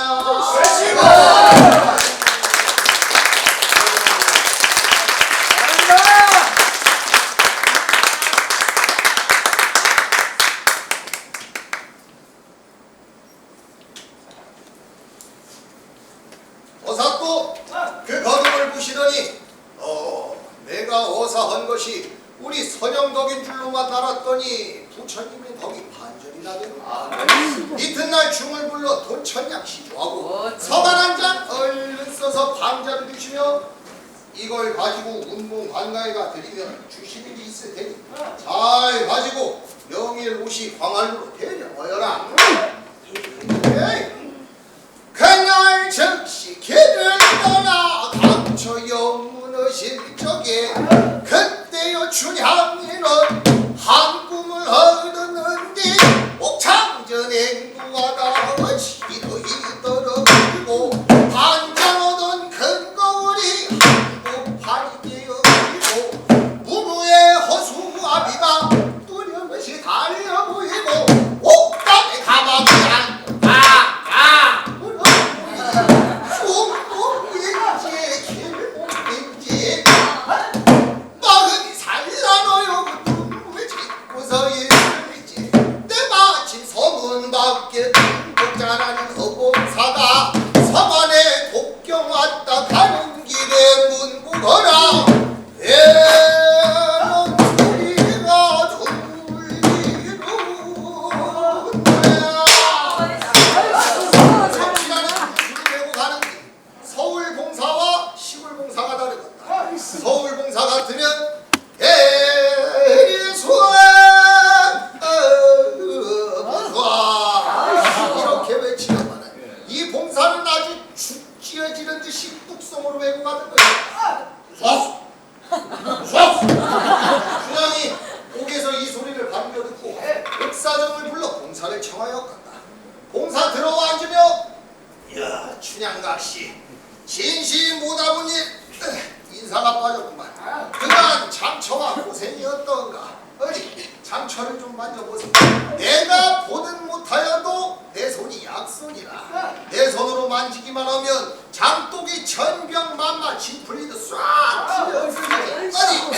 어사또 그 거름을 보시더니 내가 어사한 것이 우리 선영덕인 줄로만 알았더니 부처님이 거기 반절이나 되는 이튿날 중을 불러 돈천냥 시주하고 서간 한 장 얼른 써서 방자를 주시며 이걸 가지고 운봉관가에가 드리면 주실 일이 있을 테니 잘 가지고 명일 옷이 광활로 데려와여라. 그날 즉시 길을 떠나 강처 영문의실 적에 그때여 춘향이는 한 꿈을 얻었는데 옥창전에 누워다 시도이 떨어지고 반장 얻은 큰 거울이 한복판이 되어지고 무무의 허수아비가 뚜렷이 달려 보이고 옥담에 가만히 허공사가 서만에 독경 왔다 가는 길에 문구거라 애는 소리가 들리는데 성실하는 구슬을 메고 가는 길 서울봉사와 시골봉사가 다르겠다. 서울봉사 같으면 대리수원 이렇게 외치더만 이 봉사는 아주 죽 찌어지는 듯이 뚝성으로 메고 가는 거야. 춘향이 옥에서 이 소리를 반겨 듣고 옥사정을 불러 봉사를 청하여 간다. 봉사 들어와 앉으며 야 춘향각시 진심 못하본 일 인사가 빠졌구만. 그간 장처가 고생이었던가. 어디 장처를 좀 만져보세요. 내가 보든 못하여도 내 손이 약손이라 내 손으로 만지기만 하면 장독이 천병만마 짚풀리듯 싹 풀려있으니 어디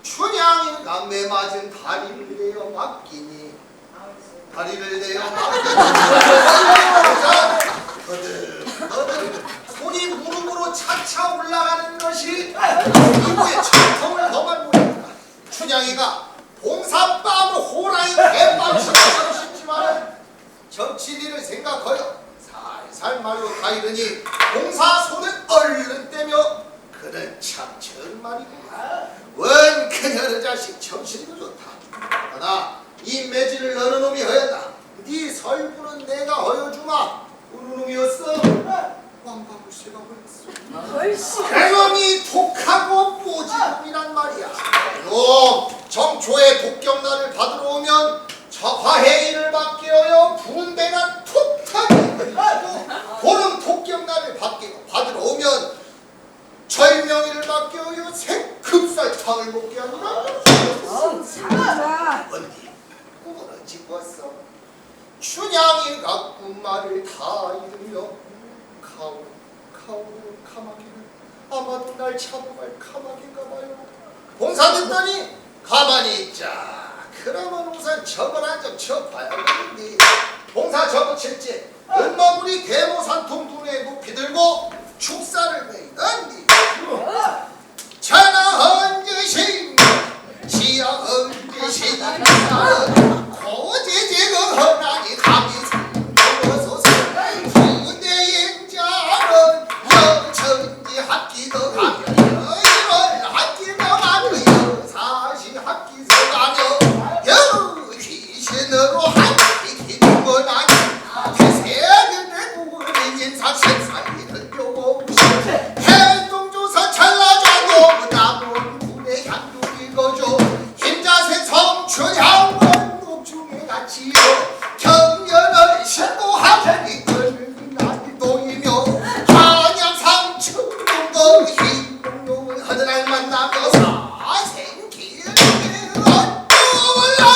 춘향이 감매 맞은 다리를 내어 맡기니 다리를 내어 맡기니 거듭 손이 무릎으로 차차 올라가는 것이 이후에 전통을 범한 분이다. 춘향이가 봉사밤을 호랑이 개빵처럼 싶지만 정치리를 생각하여 살살 말로 다이르니 봉사 손을 얼른 떼며 그는 참 정말이구나. 원 그녀의 자식 정신도 좋다. 그러나 이 매질을 어느 놈이 허였나. 네 설부는 내가 허여주마. 어느 놈이었어? 왕바불쇠가 보였어. 그놈이 독하고 뽀지놈이란 말이야. 너 정초에 독경란을 받으러 오면 저 화해인을 맡기어요 부른 배가 툭하게 흘리고 보름 독경란을 받으러 오면 절명이를 맡기어요 새급살탕을 먹게 하느라. 언니 꿈은 어찌 꿨어? 춘향이가 꿈말을 다 잃으며 가오는 카마귀는 아마도 날 잡아갈 카마귀인가 봐요. 봉사 듣더니 가만히 있자. 그러면 우선 저걸 한 점 쳐봐야겠는데. 봉사 저거 칠째 은마무리 대모산통 눈에 높이 들고 축사를 메이던디. 천하 헌지신 지하 헌지신 고제제가 헌하니 감히 숨겨서서 부대행자는 여천지 학기도 가며 이월 학기도 가며 여사시 학기도 가며 맞지요 경연을 신고하니 난도이며 한양 상춘동거 흰동룡을 하늘을 만나며 사생기를 어쩌라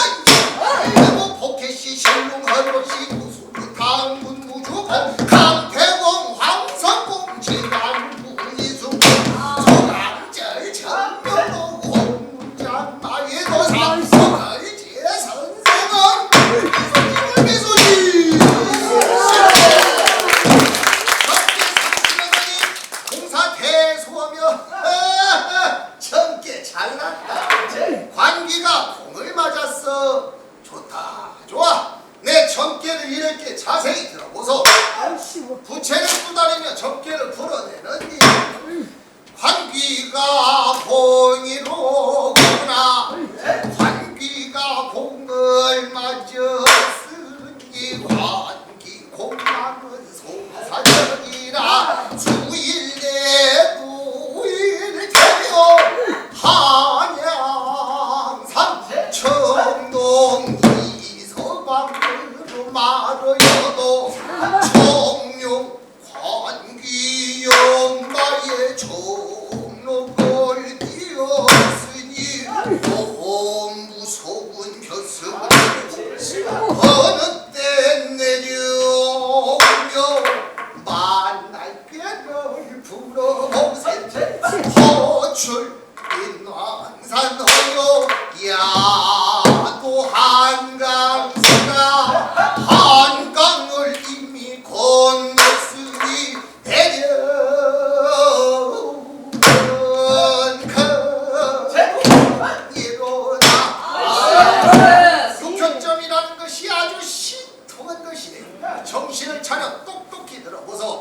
포켓시 신롱헐로시 무수리 당군 무주고 강태공 황성공 지강부 이수고 소강절 정명도 홍문장 마예도사 소갈지 선생은 미소지 공사 대소하며 젊게 잘났다 관기가 공을 맞았어 좋다 좋아 내 점괘를 이렇게 자세히 들어보소 부채를 두다리며 점괘를 풀어내느니 관기가 공이로구나 관기가 공을 맞았으니 관기 공망은 소사적이라 주일내도 일태요 한양산 청동 이서방으로 말하여도 청룡 관기영마의 종록을 띄었으니 너무 무서운 벼슬 어느 때 내려오며 만날 꾀를 불어보세 호출 인왕산 허여 야도 한강서가 한강을 이미 건넜으니 일어나 육현점이라는 것이 아주 신통한 것이네 정신을 차려 똑똑히 들어보소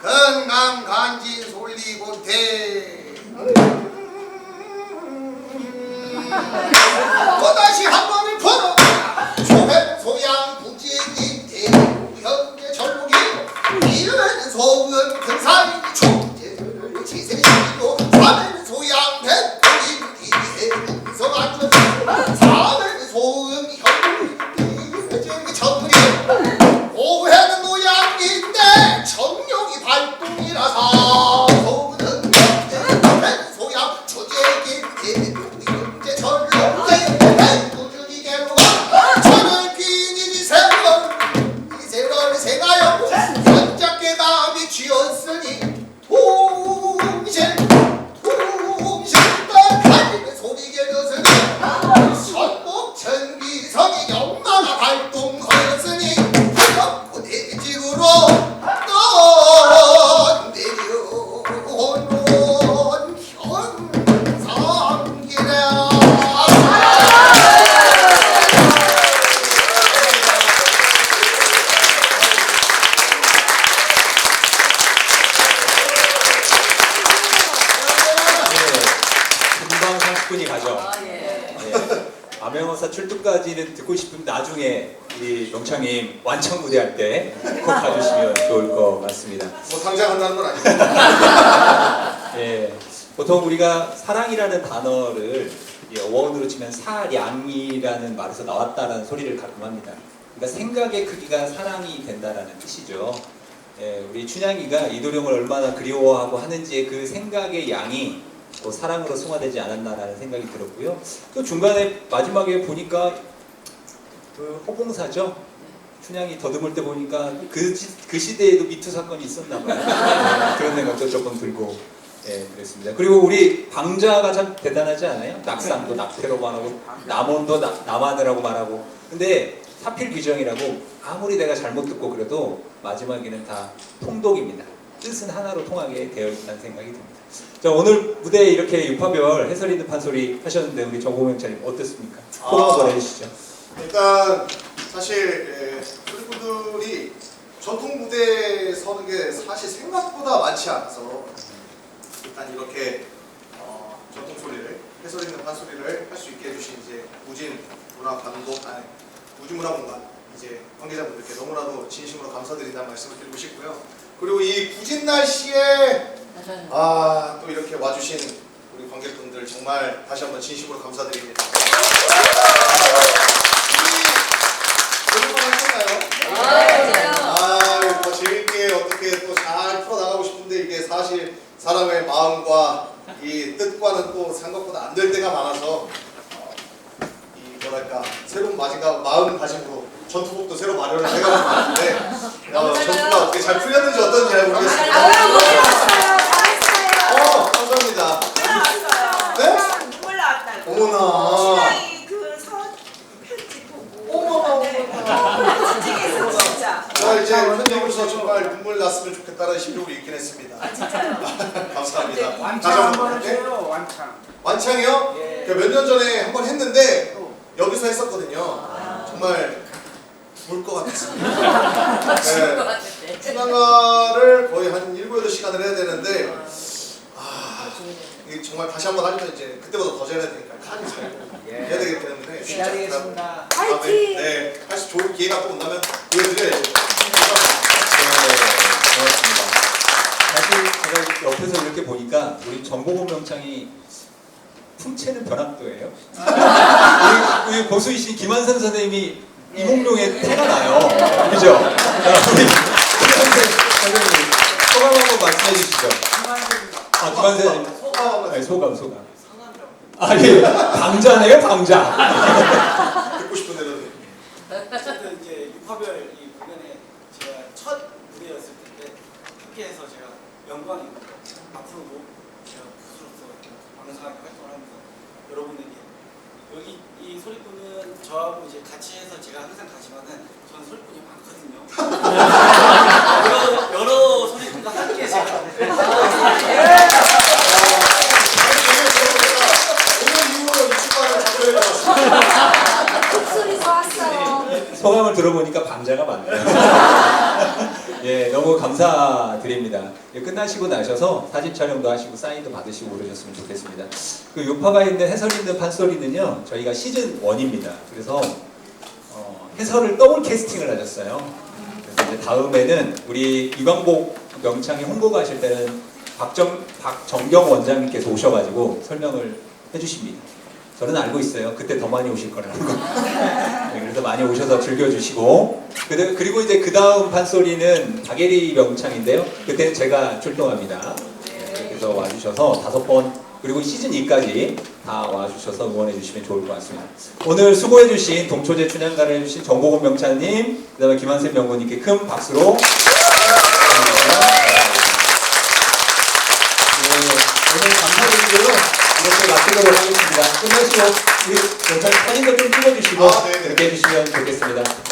건강간지 솔리곤대 또다시 한 번을 풀어 소회 소양 부지인 대구 현재 전국이 이은 소은 근사인 총재를 지세이고 삼은 소양 백호인 이해문서 안전이고 삼은 소은 현재 전국이 오해는 노양인데 정령이 발동이라서 소은 소양 조재긴 대구 현재 전국이 꾸준히 개로가 저는 귀인이 이세월 생하여 현작계 감이 쥐었으니 통실 가지는 소리게 벼으니 선목천기성이 영마가 발동하였으니 부대직으로 떠내려오는 현상기라
금방 30분이 가죠. 네. 암행어사 출두까지는 듣고 싶으면 나중에 우리 명창님 완창 무대할 때 꼭 가주시면 좋을 것 같습니다.
뭐 당장 한다는 건 아니고
예, 보통 우리가 사랑이라는 단어를 어원으로 치면 사량이라는 말에서 나왔다라는 소리를 가끔 합니다. 그러니까 생각의 크기가 사랑이 된다라는 뜻이죠. 예, 우리 춘향이가 이도령을 얼마나 그리워하고 하는지의 그 생각의 양이 또 사랑으로 승화되지 않았나라는 생각이 들었고요. 또 중간에 마지막에 보니까 그 허봉사죠. 춘향이 더듬을 때 보니까 그 시대에도 미투 사건이 있었나 봐요. 네, 그런 생각도 조금 들고 예, 그랬습니다. 그리고 우리 방자가 참 대단하지 않아요? 낙산도 낙태로 말하고 남원도 남하느라고 말하고 근데 사필 규정이라고 아무리 내가 잘못 듣고 그래도 마지막에는 다 통독입니다. 뜻은 하나로 통하게 되어 있다는 생각이 듭니다. 자, 오늘 무대에 이렇게 유파별 해설 있는 판소리 하셨는데 우리 정보명차님 어땠습니까? 호응 한번 해주시죠.
일단 사실 소리꾼들이 전통 무대에 서는 게 사실 생각보다 많지 않아서 일단 이렇게 전통 소리를 해설 있는 판소리를 할 수 있게 해주신 이제 우주문화공간 이제 관계자분들께 너무나도 진심으로 감사드린다는 말씀을 드리고 싶고요. 그리고 이 구진 날씨에 또 이렇게 와주신 우리 관객분들 정말 다시 한번 진심으로 감사드립니다. 사람의 마음과 이 뜻과는 또 생각보다 안 될 때가 많아서 이 뭐랄까 새로운 마음가짐으로 전투복도 새로 마련을 해가지고 왔는데 전투가 어떻게 잘 풀렸는지 어떤지 잘 모르겠습니다. 감사합니다. 네?
눈물 나왔다고.
어머나.
신랑이 그 편지 보고.
어머나.
진짜겠어 진짜.
저 이제 편집으로서 정말 눈물 났으면 좋겠다는 심정으로 읽긴 했습니다.
진짜요.
감사합니다. 다시
완창
한번
한번
네?
해줘요. 완창.
완창이요?
예.
몇 년 전에 한번 했는데 여기서 했었거든요. 정말 죽을 것 같았습니다. 네. 춘향가를 거의 한 7, 8시간을 해야 되는데 이게 정말 다시 한번 하려면 이제 그때보다 더 잘해야 되니까 칸이 잘 해야 되기 때문에 쉽지 않더라고요.
기다리겠습니다.
화이팅!
네, 사실 좋은 기회가 또 온다면 보여드려야죠.
고맙습니다. 사실 제가 옆에서 이렇게 보니까 우리 정보고 명창이 풍채는 변학도예요. 우리 고수이신 김한선 선생님이 이몽룡의 태가 나요. 그죠? 우리 김한선 선생님 소감 한번 말씀해 주시죠. 김한선 선생님 소감. 아니 방자네요 방자.
듣고 싶은 대로.
어쨌든 이제 유파별 이 공연에 제가 첫 무대였을 텐데 함께해서 제가 영광입니다. 앞으로도 제가 가수로서 방송하게 활동을 하면서 여러분에게 여기 이 소리꾼은 저하고 이제 같이 해서 제가 항상 가지만은 저는 소리꾼이 많거든요. 여러 소리꾼과 함께 제가
오늘 이후로 이 축가를 작별해 왔습니다.
목소리 좋았어요.
소감을 들어보니까 방자가 많네요. 예, 너무 감사드립니다. 예, 끝나시고 나셔서 사진 촬영도 하시고 사인도 받으시고 그러셨으면 좋겠습니다. 그 요파가 있는 해설 있는 판소리는요, 저희가 시즌 1입니다. 그래서 해설을 더블 캐스팅을 하셨어요. 그래서 이제 다음에는 우리 이광복 명창이 홍보가 하실 때는 박정경 원장님께서 오셔가지고 설명을 해주십니다. 저는 알고 있어요. 그때 더 많이 오실 거라는 거. 네, 그래서 많이 오셔서 즐겨주시고 그리고 이제 그 다음 판소리는 박예리 명창인데요. 그때는 제가 출동합니다. 네, 그래서 와주셔서 5번 그리고 시즌 2까지 다 와주셔서 응원해 주시면 좋을 것 같습니다. 오늘 수고해 주신 동초제 춘향가를 해주신 정보건 명창님 그 다음에 김한샘 명고님께 큰 박수로 오늘 감사드리고요. 이렇게 마치도록 하겠습니다. 끝나시고 우리 사진도 좀 찍어주시고
네네.
그렇게 해주시면 좋겠습니다.